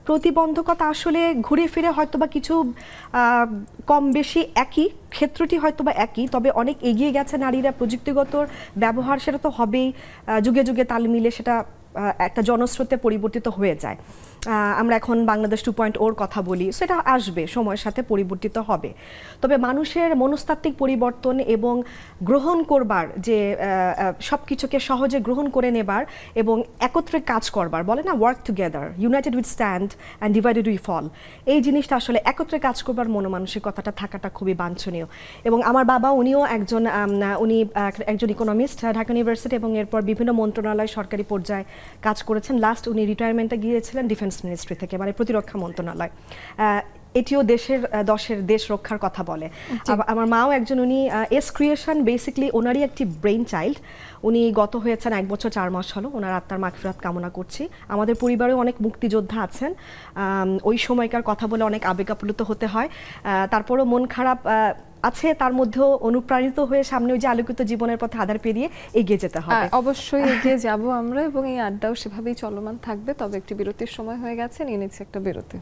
প্রতিবন্ধকতা আসলে ঘুরে ফিরে হয়তোবা কিছু কম বেশি একই, ক্ষেত্রটি হয়তোবা একই, তবে অনেক এগিয়ে গেছে নারীরা। প্রযুক্তিগত ব্যবহার সেটা তো হবেই, যুগে যুগে তাল মিলে সেটা একটা জনস্রোতে পরিবর্তিত হয়ে যায়। আমরা এখন বাংলাদেশ 2.0 কথা বলি, সেটা আসবে, সময়ের সাথে পরিবর্তিত হবে। তবে মানুষের মনস্তাত্ত্বিক পরিবর্তন এবং গ্রহণ করবার যে সব কিছুকে সহজে গ্রহণ করে নেবার এবং একত্রে কাজ করবার, বলে না work together, united with stand and divided we fall, এই জিনিসটা আসলে একত্রে কাজ করবার মনোমানসিকতাটা থাকাটা খুবই বাঞ্ছনীয়। এবং আমার বাবা, উনিও উনি একজন ইকোনমিস্ট, ঢাকা ইউনিভার্সিটি, এবং এরপর বিভিন্ন মন্ত্রণালয়, সরকারি পর্যায়ে কাজ করেছেন। লাস্ট উনি রিটায়ারমেন্টে গিয়েছিলেন ডিফেন্স মিনিস্ট্রি থেকে, মানে প্রতিরক্ষা মন্ত্রণালয়। এটিও দেশ রক্ষার কথা বলে। আমার মাও একজন, উনি এস ক্রিয়েশন, বেসিক্যালি ওনারই একটি ব্রেইন চাইল্ড। উনি গত হয়েছেন 1 বছর 4 মাস হলো, ওনার আত্মার মাগফিরাত কামনা করছি। আমাদের পরিবারেও অনেক মুক্তিযোদ্ধা আছেন, ওই সময়কার কথা বলে অনেক আবেগাপ্লুত হতে হয়। তারপরও মন খারাপ আছে, তার মধ্যেও অনুপ্রাণিত হয়ে সামনে ওই যে আলোকিত জীবনের পথে আধার পেরিয়ে এগিয়ে যেতে হবে। অবশ্যই এগিয়ে যাব আমরা, এবং এই আড্ডাও সেভাবেই চলমান থাকবে। তবে একটি বিরতির সময় হয়ে গেছে, নিয়ে নিচ্ছি একটা বিরতি।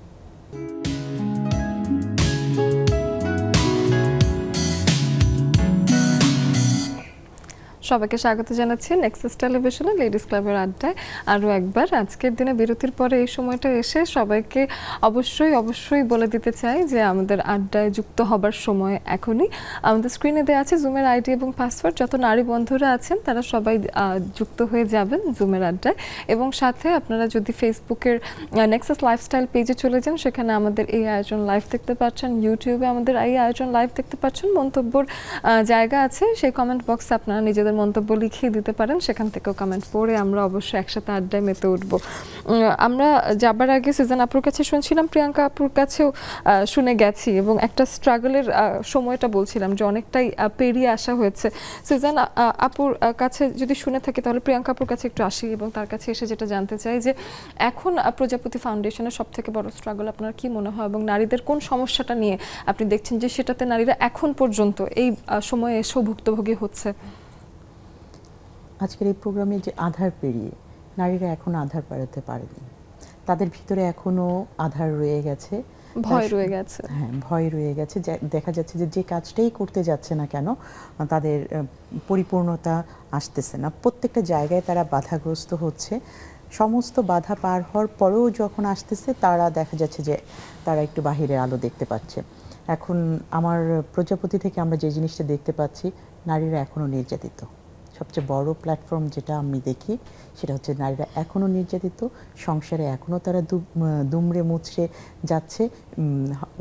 সবাইকে স্বাগত জানাচ্ছি নেক্সাস টেলিভিশনে লেডিস ক্লাবের আড্ডায়। আরও একবার আজকের দিনে বিরতির পরে এই সময়টা এসে সবাইকে অবশ্যই বলে দিতে চাই যে আমাদের আড্ডায় যুক্ত হবার সময় এখনই। আমাদের স্ক্রিনে দেওয়া আছে জুমের আইডি এবং পাসওয়ার্ড। যত নারী বন্ধুরা আছেন তারা সবাই যুক্ত হয়ে যাবেন জুমের আড্ডায়। এবং সাথে আপনারা যদি ফেসবুকের নেক্সাস লাইফস্টাইল পেজে চলে যান, সেখানে আমাদের এই আয়োজন লাইভ দেখতে পাচ্ছেন। ইউটিউবে আমাদের এই আয়োজন লাইভ দেখতে পাচ্ছেন। মন্তব্যর জায়গা আছে, সেই কমেন্ট বক্সে আপনারা নিজেদের মন্তব্য লিখিয়ে দিতে পারেন, সেখান থেকেও কমেন্ট পড়ে আমরা অবশ্যই একসাথে আড্ডায় মেতে উঠবো। আমরা যাবার আগে সুজান আপুর কাছে শুনছিলাম, প্রিয়াঙ্কা আপুর কাছেও শুনে গেছি, এবং একটা স্ট্রাগলের সময়টা বলছিলাম যে অনেকটাই পেরিয়ে আসা হয়েছে। সুজান আপুর কাছে যদি শুনে থাকি, তাহলে প্রিয়াঙ্কা আপুর কাছে একটু আসি এবং তার কাছে এসে যেটা জানতে চাই যে এখন প্রজাপতি ফাউন্ডেশনের সব থেকে বড় স্ট্রাগল আপনার কি মনে হয়, এবং নারীদের কোন সমস্যাটা নিয়ে আপনি দেখছেন যে সেটাতে নারীরা এখন পর্যন্ত এই সময়ে এসেও ভুক্তভোগী হচ্ছে? আজকের এই প্রোগ্রামে যে আধার পেরিয়ে নারীরা এখন আধার পারাতে পারেনি, তাদের ভিতরে এখনো আধার রয়ে গেছে, ভয় রয়ে গেছে। হ্যাঁ, ভয় রয়ে গেছে। দেখা যাচ্ছে যে কাজটাই করতে যাচ্ছে না কেন, তাদের পরিপূর্ণতা আসতেছে না। প্রত্যেকটা জায়গায় তারা বাধাগ্রস্ত হচ্ছে। সমস্ত বাধা পার হওয়ার পরেও যখন আসতেছে, তারা দেখা যাচ্ছে যে তারা একটু বাহিরের আলো দেখতে পাচ্ছে। এখন আমার প্রজাপতি থেকে আমরা যে জিনিসটা দেখতে পাচ্ছি, নারীরা এখনও নির্যাতিত। সবচেয়ে বড় প্ল্যাটফর্ম যেটা আমি দেখি সেটা হচ্ছে নারীরা এখনও নির্যাতিত, সংসারে এখনও তারা দুমড়ে মুচড়ে যাচ্ছে।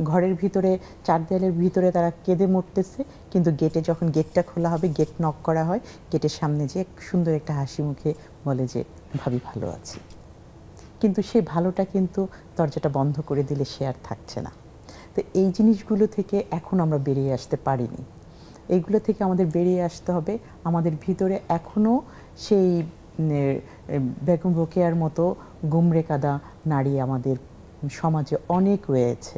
ঘরের ভিতরে, চার দেয়ালের ভিতরে তারা কেঁদে মরতেছে, কিন্তু গেটে যখন গেটটা খোলা হবে, গেট নক করা হয়, গেটের সামনে যে সুন্দর একটা হাসি মুখে বলে যে ভাবি ভালো আছি, কিন্তু সেই ভালোটা কিন্তু দরজাটা বন্ধ করে দিলে সে আর থাকছে না। তো এই জিনিসগুলো থেকে এখন আমরা বেরিয়ে আসতে পারিনি। এইগুলো থেকে আমাদের বেরিয়ে আসতে হবে। আমাদের ভিতরে এখনও সেই বেগম রোকেয়ার মতো গুমরে কাদা নারী আমাদের সমাজে অনেক রয়েছে,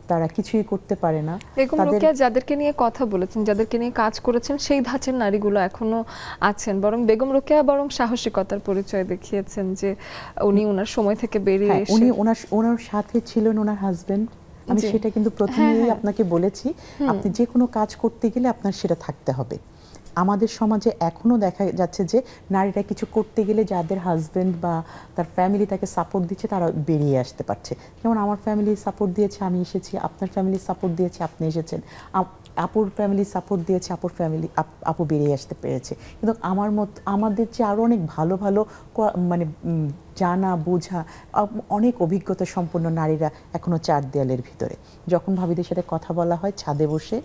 তারা কিছুই করতে পারে না। বেগম রোকেয়া যাদেরকে নিয়ে কথা বলেছেন, যাদেরকে নিয়ে কাজ করেছেন, সেই ধাঁচের নারীগুলো এখনো আছেন। বরং বেগম রোকেয়া সাহসিকতার পরিচয় দেখিয়েছেন, যে উনি ওনার সময় থেকে বেরিয়ে এসে, উনি ওনার সাথে ছিলেন ওনার হাজবেন্ড। আমি সেটা কিন্তু প্রথমেই আপনাকে বলেছি, আপনি যে কোনো কাজ করতে গেলে আপনার সেটা থাকতে হবে। আমাদের সমাজে এখনও দেখা যাচ্ছে যে নারীরা কিছু করতে গেলে যাদের হাজব্যান্ড বা তার ফ্যামিলি তাকে সাপোর্ট দিচ্ছে তারা বেরিয়ে আসতে পারছে। যেমন আমার ফ্যামিলি সাপোর্ট দিয়েছে, আমি এসেছি, আপনার ফ্যামিলি সাপোর্ট দিয়েছে, আপনি এসেছেন, আপুর ফ্যামিলি সাপোর্ট দিয়েছে, আপু বেরিয়ে আসতে পেরেছে। কিন্তু আমাদের যে আরও অনেক ভালো ভালো মানে জানা বোঝা অনেক অভিজ্ঞতা সম্পন্ন নারীরা এখনও 4 দেয়ালের ভিতরে। যখন ভাবিদের সাথে কথা বলা হয় ছাদে বসে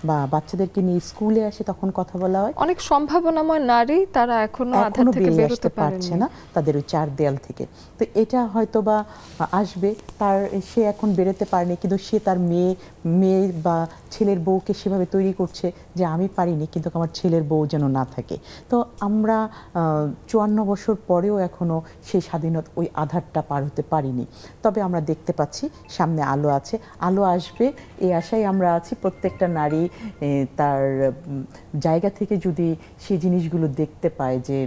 বা বাচ্চাদেরকে নিয়ে স্কুলে আসে তখন কথা বলা হয়, অনেক সম্ভাবনাময় নারী তারা এখনো আধার থেকে বের হতে পারছে না তাদের ওই 4 দেয়াল থেকে। তো এটা হয়তো বা আসবে, সে এখন বেরোতে পারেনি কিন্তু সে তার মেয়ে বা ছেলের বউকে সেভাবে তৈরি করছে যে আমি পারিনি কিন্তু আমার ছেলের বউ যেন না থাকে। তো আমরা 54 বছর পরেও এখনো সেই স্বাধীনতা ওই আধারটা পার হতে পারিনি। তবে আমরা দেখতে পাচ্ছি সামনে আলো আছে, আলো আসবে এই আশায় আমরা আছি। প্রত্যেকটা নারী তার জায়গা থেকে যদি সেই জিনিসগুলো দেখতে পায়, যে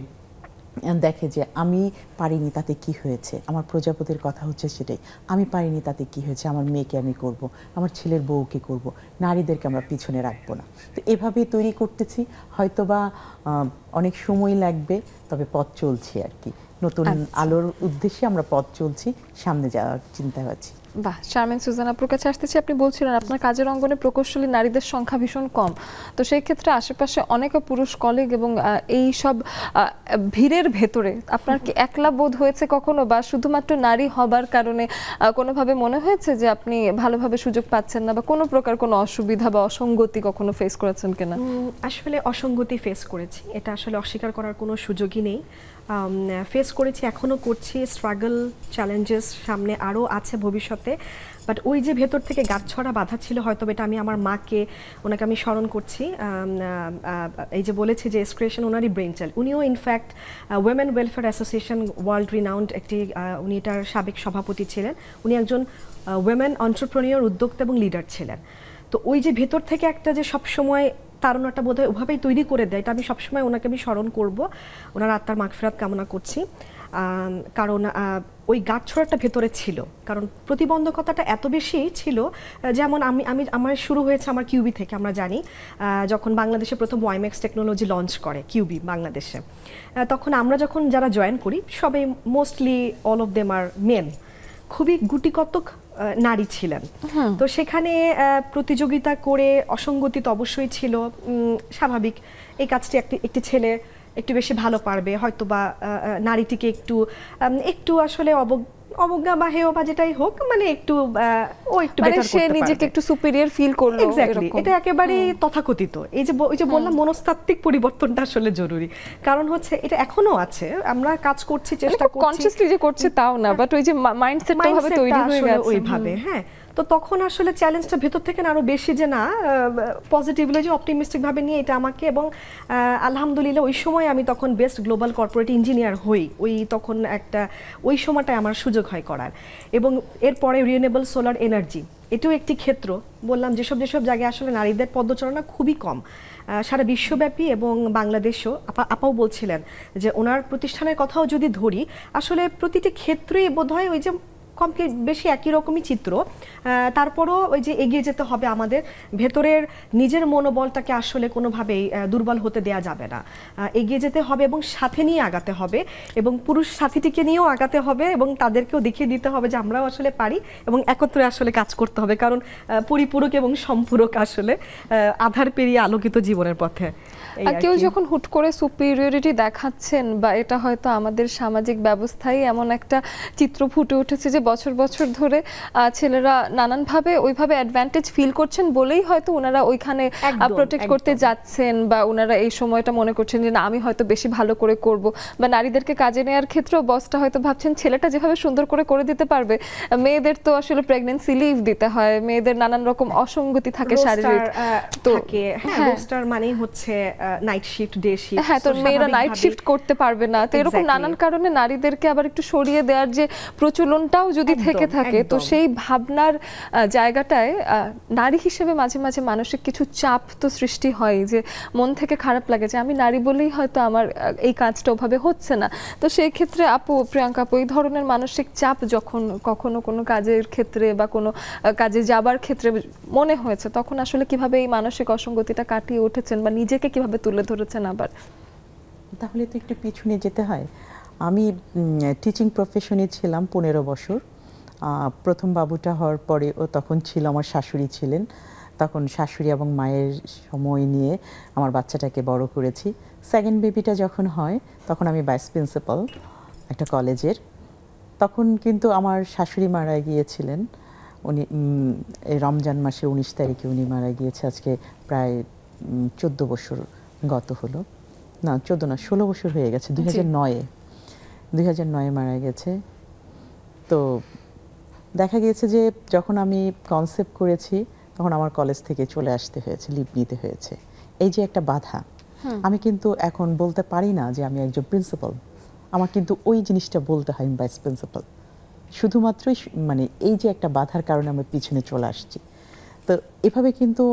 দেখে যে আমি পারিনি তাতে কি হয়েছে, আমার প্রজাপতির কথা হচ্ছে সেটাই, আমি পারিনি তাতে কি হয়েছে, আমার মেয়েকে আমি করব, আমার ছেলের বউকে করব, নারীদেরকে আমরা পিছনে রাখবো না। তো এভাবেই তৈরি করতেছি, হয়তোবা অনেক সময় লাগবে, তবে পথ চলছি আর কি, নতুন আলোর উদ্দেশ্যে আমরা পথ চলছি, সামনে যাওয়ার চিন্তা আছে। বাহ, শারমিন সুজান আপুর কাছে আসতেছি। আপনি বলছিলেন আপনার কাজের অঙ্গনে প্রকৌশলী নারীদের সংখ্যা ভীষণ কম, তো সেই ক্ষেত্রে আশেপাশে অনেক পুরুষ কলিগ এবং এই সব ভিড়ের ভেতরে আপনার কি একলা বোধ হয়েছে কখনো, বা শুধুমাত্র নারী হবার কারণে কোনোভাবে মনে হয়েছে যে আপনি ভালোভাবে সুযোগ পাচ্ছেন না, বা কোনো প্রকার কোনো অসুবিধা বা অসঙ্গতি কখনো ফেস করেছেন কিনা? আসলে অসঙ্গতি ফেস করেছি, এটা আসলে অস্বীকার করার কোনো সুযোগই নেই। ফেস করেছি, এখনও করছি, স্ট্রাগল চ্যালেঞ্জেস সামনে আরও আছে ভবিষ্যতে। বাট ওই যে ভেতর থেকে গাঁটছড়া বাধা ছিল, হয়তো এটা আমি আমার মাকে, ওনাকে আমি স্মরণ করছি, এই যে বলেছি যে এসক্রিয়েশন ওনারই ব্রেন চাইল্ড, উনিও in fact women welfare association world renowned একটি, উনি এটার সাবেক সভাপতি ছিলেন, উনি একজন উইমেন এন্টারপ্রেনিউর, উদ্যোক্তা এবং লিডার ছিলেন। তো ওই যে ভেতর থেকে একটা যে সবসময় তাড়নাটা বোধহয় ওভাবেই তৈরি করে দেয়, এটা আমি সবসময় ওনাকে আমি স্মরণ করব, ওনার আত্মার মাগফিরাত কামনা করছি। কারণ ওই গাঁটছড়াটা ভেতরে ছিল, কারণ প্রতিবন্ধকতাটা এত বেশি ছিল। যেমন আমার শুরু হয়েছে আমার কিউবি থেকে, আমরা জানি যখন বাংলাদেশে প্রথম ওয়াইম্যাক্স টেকনোলজি লঞ্চ করে কিউবি বাংলাদেশে, তখন আমরা যখন যারা জয়েন করি সবাই mostly all of them are men, খুবই গুটিকতক নারী ছিলেন। তো সেখানে প্রতিযোগিতা করে অসঙ্গতি তো অবশ্যই ছিল, স্বাভাবিক। এই কাজটি একটি ছেলে একটু বেশি ভালো পারবে, হয়তো বা নারীটিকে একটু আসলে অবজ্ঞা বা হেয় বা যেটাই হোক, মানে একটু বেটার করতে পারবে, নিজেকে একটু সুপিরিয়র ফিল করলো। এক্স্যাক্টলি, এটা একেবারে তথাকথিত। এই যে বললাম মনস্তাত্ত্বিক পরিবর্তনটা আসলে জরুরি, কারণ হচ্ছে এটা এখনো আছে, আমরা কাজ করছি, চেষ্টা করছি, কনসিয়াসলি যে করছে তাও না, বাট ওই যে মাইন্ডসেটটা ভাবে তৈরি হয়ে গেছে ওইভাবে। হ্যাঁ, তো তখন আসলে চ্যালেঞ্জটা ভেতর থেকে আরো বেশি, যে না পজিটিভলি, যে অপটিমিস্টিক ভাবে নিয়ে এটা আমাকে, এবং আলহামদুলিল্লাহ ওই সময় আমি তখন বেস্ট গ্লোবাল কর্পোরেট ইঞ্জিনিয়ার হই, তখন ওই সময়টায় আমার সুযোগ হয় করার। এবং এরপরে রিনিউয়েবল সোলার এনার্জি, এটাও একটি ক্ষেত্র, বললাম যেসব জায়গায় আসলে নারীদের পদচারণা খুবই কম, সারা বিশ্বব্যাপী এবং বাংলাদেশও। আপাও বলছিলেন যে ওনার প্রতিষ্ঠানের কথাও যদি ধরি, আসলে প্রতিটি ক্ষেত্রেই বোধহয় ওই যে কম বেশি একই রকমই চিত্র। তারপরও ওই যে এগিয়ে যেতে হবে, আমাদের ভেতরের নিজের মনোবলটাকে আসলে কোনোভাবেই দুর্বল হতে দেয়া যাবে না, এগিয়ে যেতে হবে এবং সাথে নিয়ে আগাতে হবে, এবং পুরুষ সাথীটিকে নিয়েও আগাতে হবে, এবং তাদেরকেও দেখিয়ে দিতে হবে যে আমরাও আসলে পারি, এবং একত্রে আসলে কাজ করতে হবে, কারণ পরিপূরক এবং সম্পূরক আসলে আধার পেরিয়ে আলোকিত জীবনের পথে। কেউ যখন হুট করে সুপিরিয়রিটি দেখাচ্ছেন, বা এটা হয়তো আমাদের সামাজিক ব্যবস্থায় এমন একটা চিত্র ফুটে উঠেছে যে বছর বছর ধরে ছেলেরা নানানভাবে ওইভাবে অ্যাডভান্টেজ ফিল করছেন বলেই হয়তো ওনারা ওইখানে প্রোটেক্ট করতে যাচ্ছেন, বা ওনারা এই সময়টা মনে করছেন যে না আমি হয়তো বেশি ভালো করে করব, বা নারীদেরকে কাজে নেওয়ার ক্ষেত্রেও বসটা হয়তো ভাবছেন ছেলেটা যেভাবে সুন্দর করে দিতে পারবে, মেয়েদের তো আসলে প্রেগন্যান্সি লিভ দিতে হয়, মেয়েদের নানান রকম অসঙ্গতি থাকে শারীরিক, তো রোস্টার মানেই হচ্ছে নাইট শিফট, ডে শিফট, হ্যাঁ, তো মেয়েরা নাইট শিফট করতে পারবে না, তো এরকম নানান কারণে নারীদেরকে আবার একটু সরিয়ে দেওয়ার যে প্রচলনটাও যদি থেকে থাকে তো সেই ভাবনার জায়গাটায় নারী হিসেবে মাঝে মাঝে মানসিক কিছু চাপ তো সৃষ্টি হয়, যে মন থেকে খারাপ লাগে যে আমি নারী বলেই হয়তো আমার এই কাজটা ওভাবে হচ্ছে না। তো সেই ক্ষেত্রে আপু, প্রিয়াঙ্কা আপু, এই ধরনের মানসিক চাপ যখন কখনো কোনো কাজের ক্ষেত্রে বা কোনো কাজে যাবার ক্ষেত্রে মনে হয়েছে, তখন আসলে কিভাবে এই মানসিক অসঙ্গতিটা কাটিয়ে উঠেছেন বা নিজেকে কিভাবে তুলে ধরেছেন? আবার তাহলে তো একটু পিছনে যেতে হয়। আমি টিচিং প্রফেশনে ছিলাম 15 বছর। প্রথম বাবুটা হওয়ার পরে ও তখন ছিল, আমার শাশুড়ি ছিলেন তখন, শাশুড়ি এবং মায়ের সময় নিয়ে আমার বাচ্চাটাকে বড় করেছি। সেকেন্ড বেবিটা যখন হয় তখন আমি ভাইস প্রিন্সিপাল একটা কলেজের। তখন কিন্তু আমার শাশুড়ি মারা গিয়েছিলেন, উনি রমজান মাসের 19 তারিখে উনি মারা গিয়েছে। আজকে প্রায় 14 বছর গত হলো, না 14 না 16 বছর হয়ে গেছে। 2009-এ মারা গেছে। তো দেখা গিয়েছে যে যখন আমি কনসেপ্ট করেছি তখন আমার কলেজ থেকে চলে আসতে হয়েছে, লিভ নিতে হয়েছে। এই যে একটা বাধা, আমি কিন্তু এখন বলতে পারি না যে আমি একজন প্রিন্সিপাল, আমার কিন্তু ওই জিনিসটা বলতে হয় আমি ভাইস প্রিন্সিপাল। শুধুমাত্রই মানে এই যে একটা বাধার কারণে আমরা পিছনে চলে আসছি। তো এভাবে কিন্তু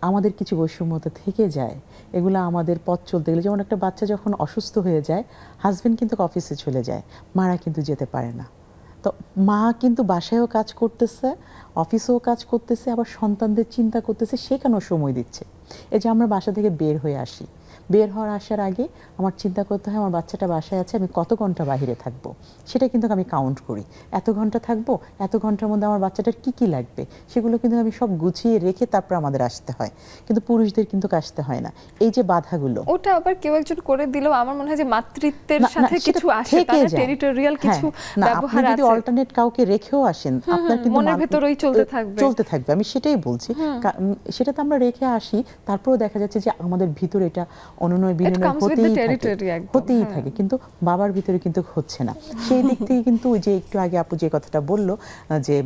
আমাদের কিছু বৈষম্যতা থেকে যায়, এগুলো আমাদের পথ চলতে গেলে। যেমন একটা বাচ্চা যখন অসুস্থ হয়ে যায়, হাজব্যান্ড কিন্তু অফিসে চলে যায়, মারা কিন্তু যেতে পারে না। তো মা কিন্তু বাসায়ও কাজ করতেছে, অফিসেও কাজ করতেছে, আবার সন্তানদের চিন্তা করতেছে, সেখানেও সময় দিচ্ছে। এই যে আমরা বাসা থেকে বের হয়ে আসি, বের হওয়ার আসার আগে আমার চিন্তা করতে হয় আমার বাচ্চাটা বাসায় আছে, আমি কত ঘন্টা বাইরে থাকবো, সেটা কিন্তু আমি কাউন্ট করি। এত ঘন্টা থাকবো, এত ঘন্টার মধ্যে আমার বাচ্চাটার কি কি লাগবে সেগুলো কিন্তু আমি সব গুছিয়ে রেখে তারপর আমাদের আসতে হয়। কিন্তু পুরুষদের কিন্তু আসতে হয় না। এই যে বাধাগুলো, ওটা আবার কেউ একজন করে দিলেও আমার মনে হয় যে মাতৃত্বের সাথে কিছু আসে, তার টেরিটোরিয়াল কিছু ব্যবহার আছে। আপনি যদি অল্টারনেট কাউকে রেখেও আসেন, আপনার কিন্তু মনের ভেতরেই চলতে থাকবে। আমি সেটাই বলছি, সেটা তো আমরা রেখে আসি, তারপরেও দেখা যাচ্ছে যে আমাদের ভিতরে এটা অনুনয় বিনয় হতেই থাকে, কিন্তু বাবার ভিতরে কিন্তু হচ্ছে না। সেই দিক থেকে কিন্তু ওই যে একটু আগে আপু যে কথাটা বললো যে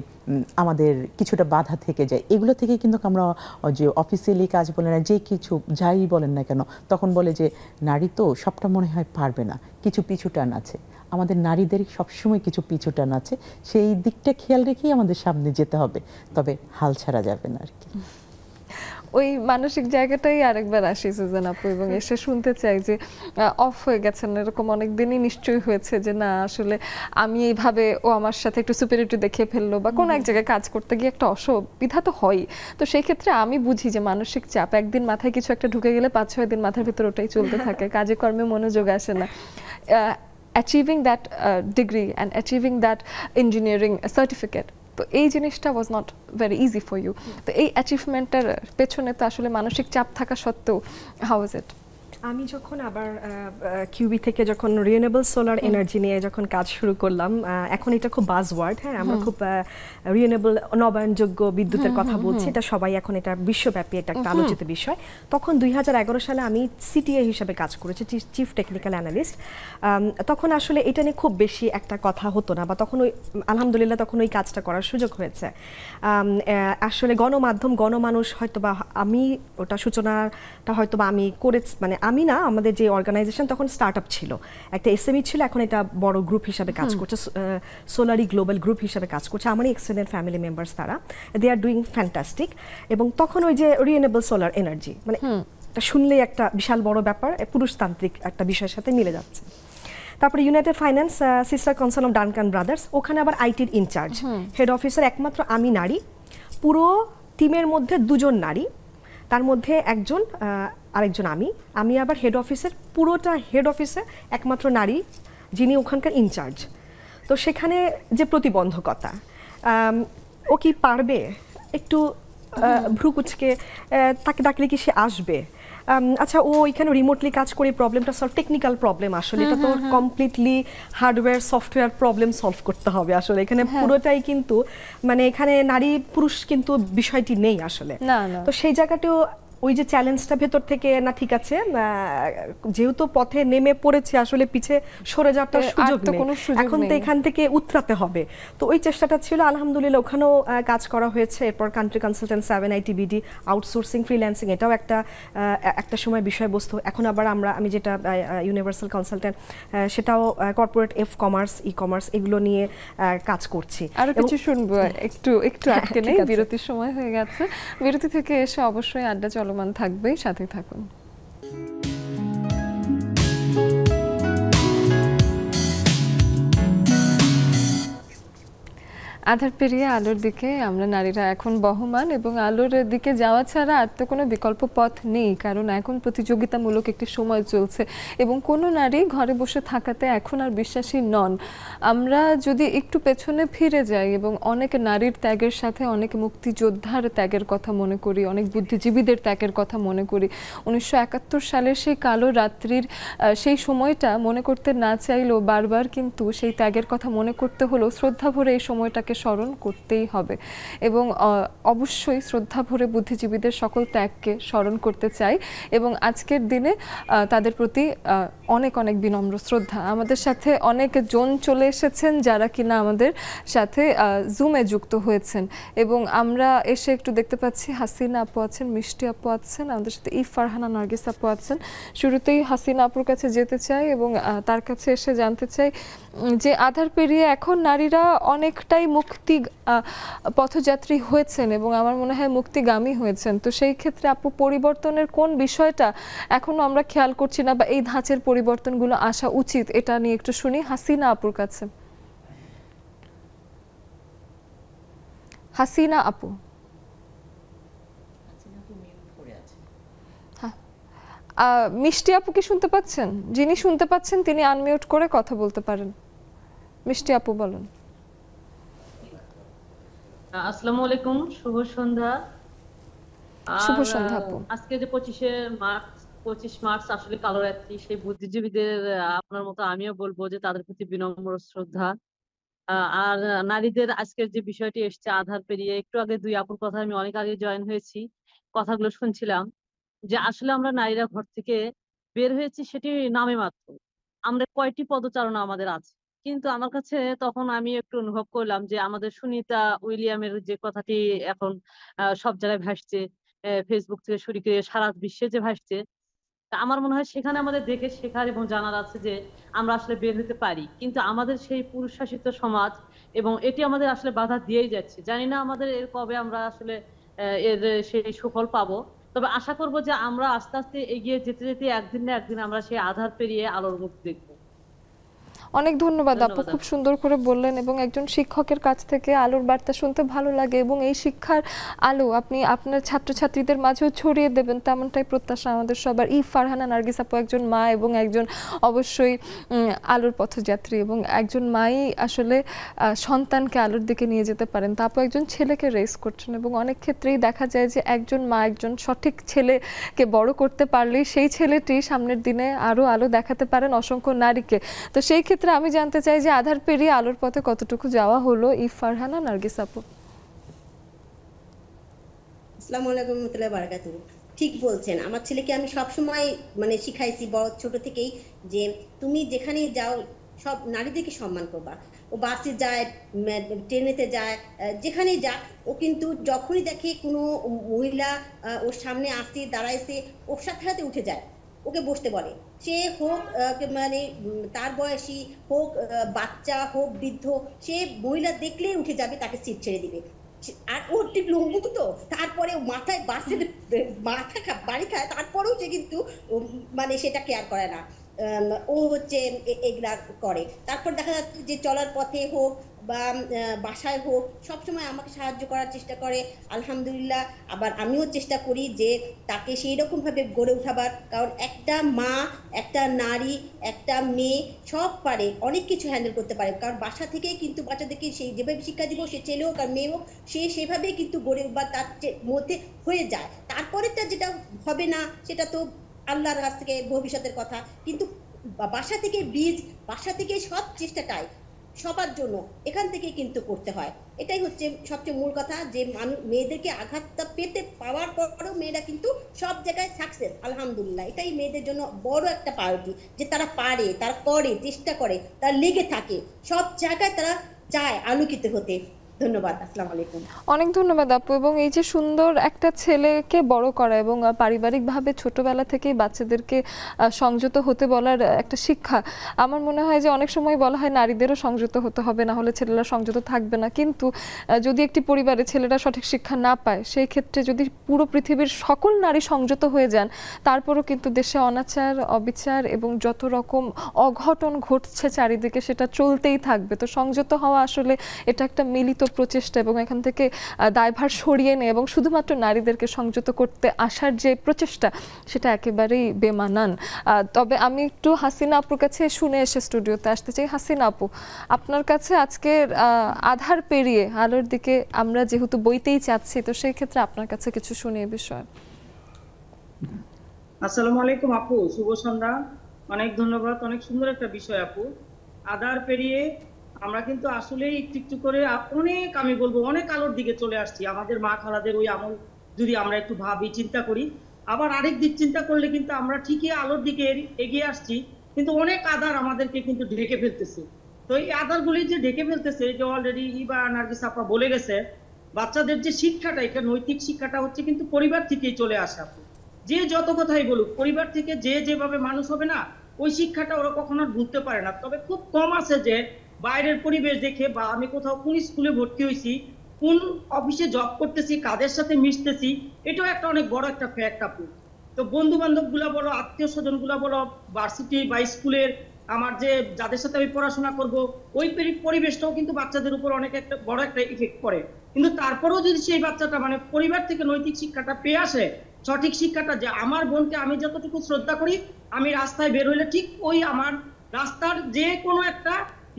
আমাদের কিছুটা বাধা থেকে যায়, এগুলো থেকে কিন্তু আমরা যে অফিসিয়ালি কাজ বলেন না, যে কিছু যাই বলেন না কেন, তখন বলে যে নারী তো সবটা মনে হয় পারবে না, কিছু পিছুটান আছে। আমাদের নারীদের সবসময় কিছু পিছুটান আছে, সেই দিকটা খেয়াল রেখেই আমাদের সামনে যেতে হবে, তবে হাল ছাড়া যাবে না আর কি। ওই মানসিক জায়গাটাই আরেকবার আসি সুজান আপু, এবং এসে শুনতে চাই যে অফ হয়ে গেছেন, এরকম অনেক দিনই নিশ্চয়ই হয়েছে যে না আসলে আমি এইভাবে, ও আমার সাথে একটু সুপিরিয়রিটি দেখিয়ে ফেললো, বা কোনো এক জায়গায় কাজ করতে গিয়ে একটা অসুবিধা তো হয়। তো সেই ক্ষেত্রে আমি বুঝি যে মানসিক চাপ, একদিন মাথায় কিছু একটা ঢুকে গেলে 5-6 দিন মাথার ভিতর ওটাই চলতে থাকে, কাজে কর্মে মনোযোগ আসে না। Achieving that degree and achieving that engineering certificate, তো এই জিনিসটা was not very easy for you. তো এই অ্যাচিভমেন্টের পেছনে তো আসলে মানসিক চাপ থাকা সত্ত্বেও হাউ ইজ ইট? আমি যখন আবার কিউবি থেকে যখন রিনিউয়েবল সোলার এনার্জি নিয়ে যখন কাজ শুরু করলাম, এখন এটা খুব বাজওয়ার্ড, হ্যাঁ আমরা খুব রিনিউয়েবল নবায়নযোগ্য বিদ্যুতের কথা বলছি, এটা সবাই এখন এটা বিশ্বব্যাপী এটা একটা আলোচিত বিষয়। তখন 2011 সালে আমি সিটিএ হিসাবে কাজ করেছি, চিফ টেকনিক্যাল অ্যানালিস্ট। তখন আসলে এটা নিয়ে খুব বেশি একটা কথা হতো না, বা তখন ওই আলহামদুলিল্লাহ তখন ওই কাজটা করার সুযোগ হয়েছে। আসলে গণমাধ্যম, গণমানুষ হয়তো বা আমি ওটা সূচনাটা হয়তো বা আমি করেছি, মানে আমি না, আমাদের যে অর্গানাইজেশন তখন স্টার্টআপ ছিল, একটা এসএমই ছিল, এখন এটা বড় গ্রুপ হিসাবে কাজ করছে, সোলারি গ্লোবাল গ্রুপ হিসাবে কাজ করছে। আমারই এক্সটেন্ডেড ফ্যামিলি মেম্বার্স, তারা দে আর ডুইং ফ্যান্টাস্টিক। এবং তখন ওই যে রিনিউয়েবল সোলার এনার্জি, মানে শুনলেই একটা বিশাল বড় ব্যাপার, পুরুষতান্ত্রিক একটা বিষয়ের সাথে মিলে যাচ্ছে। তারপরে United finance, sister concern of Duncan brothers, ওখানে আবার আইটির ইনচার্জ, হেড অফিসার একমাত্র আমি নারী, পুরো টিমের মধ্যে 2 জন নারী, তার মধ্যে একজন আরেকজন আমি আবার হেড অফিসের, পুরোটা হেড অফিসে একমাত্র নারী যিনি ওখানকার ইনচার্জ। তো সেখানে যে প্রতিবন্ধকতা, ও কি পারবে, একটু ভ্রুকুচকে তাকে ডাকলে কি সে আসবে, আচ্ছা ও এখানে রিমোটলি কাজ করে প্রবলেমটা সলভ, টেকনিক্যাল প্রবলেম আসলে, এটা তো completely hardware software problem solve করতে হবে আসলে, এখানে পুরোটাই কিন্তু মানে এখানে নারী পুরুষ কিন্তু বিষয়টি নেই আসলে। তো সেই জায়গাটাও ওই যে চ্যালেঞ্জটা ভেতর থেকে না ঠিক আছে, যেহেতু পথে নেমে পড়েছে আসলে পিছে সরে যাওয়ার সুযোগ নেই, এখন তো এখান থেকে উতরাতে হবে। তো ওই চেষ্টাটা ছিল, আলহামদুলিল্লাহ ওখানেও কাজ করা হয়েছে। এরপর country consultant 7ITBD outsourcing freelancing এটাও একটা সময় বিষয়বস্তু। এখন আবার আমি যেটা ইউনিভার্সাল কনসালটেন্ট সেটাও কর্পোরেট কমার্স ই কমার্স এগুলো নিয়ে কাজ করছি। আরো কিছু শুনবো, একটু আটকে নেই, বিরতির সময় হয়ে গেছে। বিরতি থেকে এসে অবশ্যই আড্ডা চলমান থাকবে, সাথে থাকুন। আধার পেরিয়ে আলোর দিকে আমরা নারীরা এখন বহমান, এবং আলোর দিকে যাওয়া ছাড়া আর তো কোনো বিকল্প পথ নেই, কারণ এখন প্রতিযোগিতামূলক একটি সময় চলছে এবং কোনো নারী ঘরে বসে থাকাতে এখন আর বিশ্বাসী নন। আমরা যদি একটু পেছনে ফিরে যাই এবং অনেক নারীর ত্যাগের সাথে অনেক মুক্তিযোদ্ধার ত্যাগের কথা মনে করি, অনেক বুদ্ধিজীবীদের ত্যাগের কথা মনে করি, 1971 সালের সেই কালো রাত্রির সেই সময়টা মনে করতে না চাইলেও বারবার কিন্তু সেই ত্যাগের কথা মনে করতে হলো। শ্রদ্ধা ভরে এই সময়টাকে স্মরণ করতেই হবে এবং অবশ্যই শ্রদ্ধা ভরে বুদ্ধিজীবীদের সকল ত্যাগকে স্মরণ করতে চাই এবং আজকের দিনে তাদের প্রতি অনেক অনেক বিনম্র শ্রদ্ধা। আমাদের সাথে অনেক জন চলে এসেছেন যারা কিনা আমাদের সাথে জুমে যুক্ত হয়েছেন এবং আমরা এসে একটু দেখতে পাচ্ছি হাসিনা আপু আছেন, মিষ্টি আপু আছেন, আমাদের সাথে ফারহানা নার্গিস আপু আছেন। শুরুতেই হাসিনা আপুর কাছে যেতে চাই এবং তার কাছে এসে জানতে চাই যে আধার পেরিয়ে এখন নারীরা অনেকটাই মুক্তি পথযাত্রী হয়েছেন এবং আমার মনে হয় মুক্তিগামী হয়েছেন। তো সেই ক্ষেত্রে আপু পরিবর্তনের কোন বিষয়টা এখনো আমরা খেয়াল করছি না বা এই ধাঁচের পরিবর্তনগুলো আসা উচিত, এটা নিয়ে একটু শুনি হাসিনা আপুর কাছে। হাসিনা আপু, মিষ্টি আপু কি শুনতে পাচ্ছেন? যিনি শুনতে পাচ্ছেন তিনি আনমিউট করে কথা বলতে পারেন। মিষ্টি আপু বলুন। আসসালামু আলাইকুম, শুভ সন্ধ্যা। শুভ সন্ধ্যা আপু। আজকে যে 25 মার্চ আসলে কালো রাত্রি, সেই বুদ্ধিজীবীদের আপনার মতো আমিও বলবো যে তাদের প্রতি বিনম্র শ্রদ্ধা। আর নারীদের আজকের যে বিষয়টি এসছে আধার পেরিয়ে, একটু আগে দুই আপুর কথা আমি অনেক আগে জয়েন হয়েছি, কথাগুলো শুনছিলাম যে আসলে আমরা নারীরা ঘর থেকে বের হয়েছি সেটি নামে মাত্র, আমরা কয়টি পদচারণা আমাদের আছে। কিন্তু আমার কাছে তখন আমি একটু অনুভব করলাম যে আমাদের সুনিতা উইলিয়ামের যে কথাটি এখন সব জায়গায় ভাসছে, ফেসবুক থেকে শুরু করে সারা বিশ্বে যে ভাসছে, তা আমার মনে হয় সেখানে আমাদের দেখে শেখার এবং জানার আছে যে আমরা আসলে বের হতে পারি। কিন্তু আমাদের সেই পুরুষ শাসিত সমাজ এবং এটি আমাদের আসলে বাধা দিয়েই যাচ্ছে। জানি না আমাদের এর কবে আমরা আসলে এর সেই সুফল পাবো, তবে আশা করব যে আমরা আস্তে আস্তে এগিয়ে যেতে যেতে একদিন না একদিন আমরা সেই আধার পেরিয়ে আলোর মুখ দেখবো। অনেক ধন্যবাদ আপু, খুব সুন্দর করে বললেন এবং একজন শিক্ষকের কাছ থেকে আলোর বার্তা শুনতে ভালো লাগে এবং এই শিক্ষার আলো আপনি আপনার ছাত্রছাত্রীদের মাঝেও ছড়িয়ে দেবেন তেমনটাই প্রত্যাশা আমাদের সবার। ফারহানা নার্গিস আপু একজন মা এবং একজন অবশ্যই আলোর পথযাত্রী এবং একজন মাই আসলে সন্তানকে আলোর দিকে নিয়ে যেতে পারেন। তা আপু একজন ছেলেকে রেস করছেন এবং অনেক ক্ষেত্রেই দেখা যায় যে একজন মা একজন সঠিক ছেলেকে বড় করতে পারলেই সেই ছেলেটি সামনের দিনে আরো আলো দেখাতে পারেন অসংখ্য নারীকে। তো সেই ক্ষেত্রে আমি জানতে চাই যে আধার পেরিয়ে আলোর পথে কতটুকু যাওয়া হলো ফারহানা নার্গিস আপু। আসসালামু আলাইকুম ওয়া রাহমাতুল্লাহি ওয়া বারাকাতুহু। ঠিক বলছেন, আমার ছেলেকে আমি সবসময় মানে শিখাইছি বড় ছোট থেকেই যে তুমি যেখানেই যাও সব নারীদেরকে সম্মান করবা। ও বাসে যায়, ট্রেনেতে যায়, যেখানেই যাক ও কিন্তু যখনই দেখে কোনো মহিলা ওর সামনে আসছে দাঁড়াইছে ওর সাথে সাথে উঠে যায়, ওকে বসতে বলে। সে হোক মানে তার বয়সী হোক, বাচ্চা হোক, বৃদ্ধ, সে মহিলা দেখলেই উঠে যাবে, তাকে সিট ছেড়ে দিবে। আর ওর ঠিক লম্বু তো, তারপরে মাথায় বাসের মাথা বাড়ি খায়, তারপরেও সে কিন্তু মানে সেটা কেয়ার করে না, ও হচ্ছে এগুলা করে। তারপর দেখা যাচ্ছে যে চলার পথে হোক বা বাসায় হোক সবসময় আমাকে সাহায্য করার চেষ্টা করে, আলহামদুলিল্লাহ। আবার আমিও চেষ্টা করি যে তাকে সেই রকমভাবে গড়ে উঠাবার, কারণ একটা মা, একটা নারী, একটা মেয়ে সব পারে, অনেক কিছু হ্যান্ডেল করতে পারে, কারণ বাসা থেকেই কিন্তু বাচ্চাদেরকে সেই যেভাবে শিক্ষা দিব, সে ছেলে হোক আর মেয়ে হোক, সে সেভাবেই কিন্তু গড়ে বা তার মধ্যে হয়ে যায়। তারপরেটা যেটা হবে না সেটা তো আল্লাহর কাছ থেকে ভবিষ্যতের কথা, কিন্তু বাসা থেকে বীজ, বাসা থেকে সব চেষ্টাটাই সবার জন্য এখান থেকে কিন্তু করতে হয়। এটাই হচ্ছে সবচেয়ে মূল কথা, যে মেয়েদেরকে আঘাতটা পাওয়ার পরেও মেয়েরা কিন্তু সব জায়গায় সাকসেস, আলহামদুলিল্লাহ। এটাই মেয়েদের জন্য বড় একটা প্রায়োরিটি, যে তারা পারে, তারা করে, চেষ্টা করে, তারা লেগে থাকে, সব জায়গায় তারা চায় আলোকিত হতে। ধন্যবাদ, আসসালামু আলাইকুম। অনেক ধন্যবাদ আপু। এবং এই যে সুন্দর একটা ছেলেকে বড় করা এবং পারিবারিকভাবে ছোটবেলা থেকেই বাচ্চাদেরকে সংযত হতে বলার একটা শিক্ষা, আমার মনে হয় যে অনেক সময় বলা হয় নারীদেরও সংযত হতে হবে, না হলে ছেলেরা সংযত থাকবে না। কিন্তু যদি একটি পরিবারে ছেলেরা সঠিক শিক্ষা না পায়, সেই ক্ষেত্রে যদি পুরো পৃথিবীর সকল নারী সংযত হয়ে যান, তারপরও কিন্তু দেশে অনাচার, অবিচার এবং যত রকম অঘটন ঘটছে চারিদিকে সেটা চলতেই থাকবে। তো সংযত হওয়া আসলে এটা একটা মিলিত প্রচেষ্টা, এবং এখান থেকে দায়ভার সরিয়ে নেয় এবং শুধুমাত্র নারীদেরকে সংযত করতে আসার যে প্রচেষ্টা, সেটা একেবারেই বেমানান। তবে আমি একটু হাসিনা আপুর কাছে শুনে এসে স্টুডিওতে আসতে চাই। হাসিনা আপু, আপনার কাছে আজকের আধার পেরিয়ে আলোর দিকে আমরা যেহেতু বইতেই চাচ্ছি, তো সেই ক্ষেত্রে আপনার কাছে কিছু শুনি এ বিষয়ে। আসসালামু আলাইকুম আপু, শুভ সন্ধ্যা। অনেক ধন্যবাদ, অনেক সুন্দর একটা বিষয় আপু। আধার পেরিয়ে আমরা কিন্তু আসলেই একটু একটু করে অনেক, আমি বলবো অনেক আলোর দিকে চলে আসছি। আমাদের মা খালাদের ওই আমল যদি আমরা একটু ভাবি, চিন্তা করি, আবার আরেক দিক চিন্তা করলে কিন্তু আমরা ঠিকই আলোর দিকে এগিয়ে আসছি, কিন্তু অনেক আধার আমাদেরকে কিন্তু ঢেকে ফেলতেছে। তো এই আধারগুলি যে ঢেকে ফেলতেছে, যে অলরেডি ইবা নার্গিস আপা বলে গেছে, বাচ্চাদের যে শিক্ষাটা, এটা নৈতিক শিক্ষাটা হচ্ছে কিন্তু পরিবার থেকেই চলে আসে আপু। যে যত কথাই বলুক, পরিবার থেকে যে যেভাবে মানুষ হবে না, ওই শিক্ষাটা ওরা কখনো ভুলতে পারে না। তবে খুব কম আছে যে বাইরের পরিবেশ দেখে, বা আমি কোথাও কোন স্কুলে ভর্তি হয়েছি, কোন অফিসে জব করতেছি, কাদের সাথে মিশতেছি, এটাও একটা অনেক বড় একটা ফ্যাক্ট আপু। তো বন্ধু বান্ধব গুলা বলো, আত্মীয় স্বজন গুলা বলো, ভার্সিটি বা স্কুলের আমার যে যাদের সাথে আমি পড়াশোনা করব, ওই পরিবেশটাও কিন্তু বাচ্চাদের উপর অনেক একটা বড় একটা ইফেক্ট পড়ে। কিন্তু তারপরেও যদি সেই বাচ্চাটা মানে পরিবার থেকে নৈতিক শিক্ষাটা পেয়ে আসে, সঠিক শিক্ষাটা, যে আমার বোনকে আমি যতটুকু শ্রদ্ধা করি, আমি রাস্তায় বের হইলে ঠিক ওই আমার রাস্তার যে কোনো একটা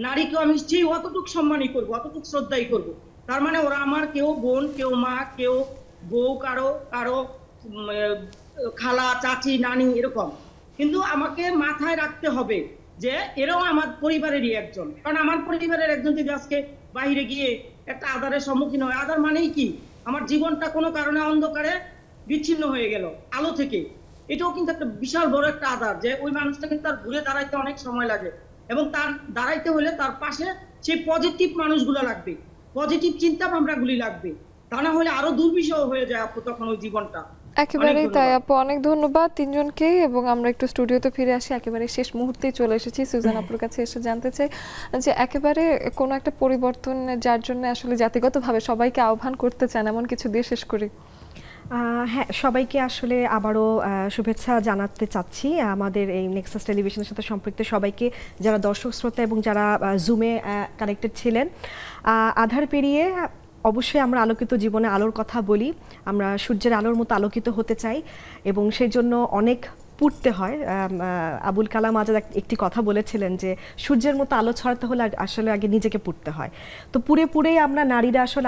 নারীকে আমি সেই অতটুকু সম্মানই করবো, অতটুকু শ্রদ্ধাই করবো। তার মানে ওরা আমার কেউ বোন, কেউ মা, কেউ বউ, কারো কারো খালা, চাচি, নানি, এরকম। কিন্তু আমাকে মাথায় রাখতে হবে যে এরাও আমার পরিবারেরই একজন। কারণ আমার পরিবারের একজন যদি আজকে বাইরে গিয়ে একটা আধারের সম্মুখীন হয়, আধার মানেই কি আমার জীবনটা কোনো কারণে অন্ধকারে বিচ্ছিন্ন হয়ে গেল আলো থেকে, এটাও কিন্তু একটা বিশাল বড় একটা আধার। যে ওই মানুষটা কিন্তু তার ঘুরে দাঁড়াইতে অনেক সময় লাগে, এবং তার দাঁড়াইতে হলে তার পাশে সেই পজিটিভ মানুষগুলো লাগবে, পজিটিভ চিন্তা ভাবনাগুলি লাগবে, তা না হলে আরো দুর্বিষহ হয়ে যায় আপু তখন ওই জীবনটা। একেবারেই তাই আপু, অনেক ধন্যবাদ তিনজনকে। এবং আমরা একটু স্টুডিওতে ফিরে আসি, একেবারে শেষ মুহূর্তেই চলে এসেছি। সুজান আপুর কাছে এসে জানতে চাই যে একেবারে কোনো একটা পরিবর্তন যার জন্য আসলে জাতিগতভাবে সবাইকে আহ্বান করতে চান, এমন কিছু দিয়ে শেষ করি। হ্যাঁ, সবাইকে আসলে আবারও শুভেচ্ছা জানাতে চাচ্ছি। আমাদের এই নেক্সাস টেলিভিশনের সাথে সম্পৃক্ত সবাইকে, যারা দর্শক শ্রোতা এবং যারা জুমে কানেক্টেড ছিলেন। আধার পেরিয়ে অবশ্যই আমরা আলোকিত জীবনে আলোর কথা বলি, আমরা সূর্যের আলোর মতো আলোকিত হতে চাই, এবং সেই জন্য অনেক পুড়তে হয়। আবুল কালাম আজাদ একটি কথা বলেছিলেন যে সূর্যের মতো আলো ছড়াতে হলে আসলে আগে নিজেকে পুড়তে হয়। তো পুড়ে পুড়েই আমরা নারীরা আসলে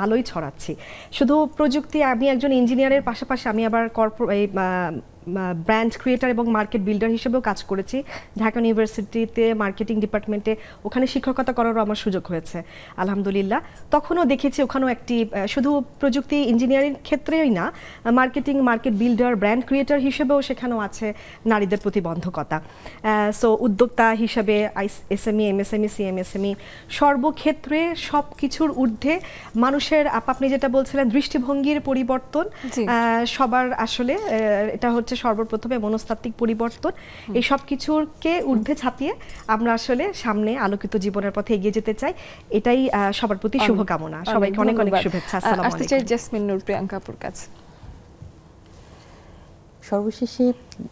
আলোই ছড়াচ্ছি। শুধু প্রযুক্তি, আমি একজন ইঞ্জিনিয়ারের পাশাপাশি আমি আবার ব্র্যান্ড ক্রিয়েটার এবং মার্কেট বিল্ডার হিসেবেও কাজ করেছি ঢাকা ইউনিভার্সিটিতে, মার্কেটিং ডিপার্টমেন্টে। ওখানে শিক্ষকতা করারও আমার সুযোগ হয়েছে আলহামদুলিল্লাহ। তখনও দেখেছি ওখানেও একটি শুধু প্রযুক্তি ইঞ্জিনিয়ারিং ক্ষেত্রেই না, marketing, market builder, brand creator হিসেবেও সেখানেও আছে নারীদের প্রতিবন্ধকতা। সো উদ্যোক্তা হিসেবে এসএমই, এমএসএমই, সিএমএসএমই, সর্বক্ষেত্রে সব কিছুর ঊর্ধ্বে মানুষের, আপনি যেটা বলছিলেন দৃষ্টিভঙ্গির পরিবর্তন, সবার আসলে এটা হচ্ছে সর্বপ্রথমে মনস্তাত্ত্বিক পরিবর্তন। এই সব কিছুকে ঊর্ধ্বে ছাপিয়ে আমরা আসলে সামনে আলোকিত জীবনের পথে এগিয়ে যেতে চাই। এটাই সবার প্রতি শুভকামনা। সবাইকে অনেক অনেক শুভেচ্ছা। আসসালামু আলাইকুম। জেসমিন নূর প্রিয়াঙ্কাপুর কাছে সর্বশেষে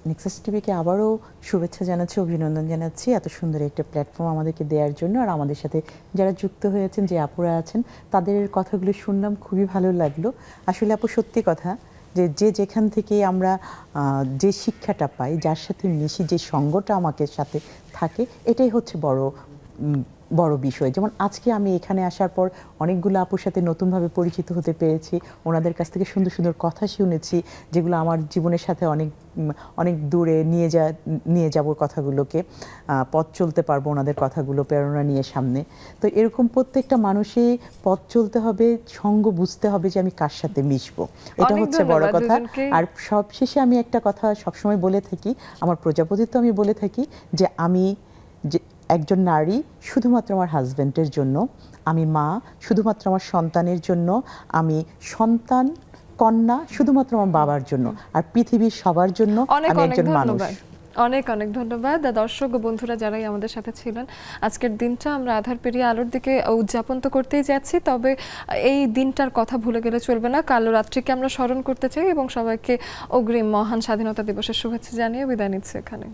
নেক্সাস টিভিকে আবারও শুভেচ্ছা জানাচ্ছি, অভিনন্দন জানাচ্ছি এত সুন্দর একটা প্ল্যাটফর্ম আমাদেরকে দেওয়ার জন্য। আর আমাদের সাথে যারা যুক্ত হয়েছেন, যে আপুরা আছেন, তাদের কথাগুলো শুনলাম, খুবই ভালো লাগলো। আসলে আপু সত্যি কথা, যে যেখান থেকে আমরা যে শিক্ষাটা পাই, যার সাথে মিশি, যে সঙ্গটা আমাকে সাথে থাকে, এটাই হচ্ছে বড় বড় বিষয়। যেমন আজকে আমি এখানে আসার পর অনেকগুলো আপুর সাথে নতুনভাবে পরিচিত হতে পেরেছি, ওনাদের কাছ থেকে সুন্দর সুন্দর কথা শুনেছি যেগুলো আমার জীবনের সাথে অনেক দূরে নিয়ে যাব কথাগুলোকে, পথ চলতে পারবো ওনাদের কথাগুলো প্রেরণা নিয়ে সামনে। তো এরকম প্রত্যেকটা মানুষই পথ চলতে হবে, সঙ্গ বুঝতে হবে যে আমি কার সাথে মিশবো, এটা হচ্ছে বড় কথা। আর সবশেষে আমি একটা কথা সবসময় বলে থাকি, আমার প্রজাপতিত্ব আমি বলে থাকি যে আমি একজন নারী শুধুমাত্র আমার হাজবেন্ডের জন্য, আমি মা শুধুমাত্র আমার সন্তানের জন্য, আমি সন্তান কন্যা শুধুমাত্র আমার বাবার জন্য, আর পৃথিবীর সবার জন্য আমি একজন মানুষ। অনেক অনেক ধন্যবাদ দর্শক বন্ধুরা যারাই আমাদের সাথে ছিলেন। আজকের দিনটা আমরা আধার পেরিয়ে আলোর দিকে উদযাপন তো করতেই যাচ্ছি, তবে এই দিনটার কথা ভুলে গেলে চলবে না। কালো রাত্রিকে আমরা স্মরণ করতে চাই এবং সবাইকে অগ্রিম মহান স্বাধীনতা দিবসের শুভেচ্ছা জানিয়ে বিদায় নিচ্ছি এখানে।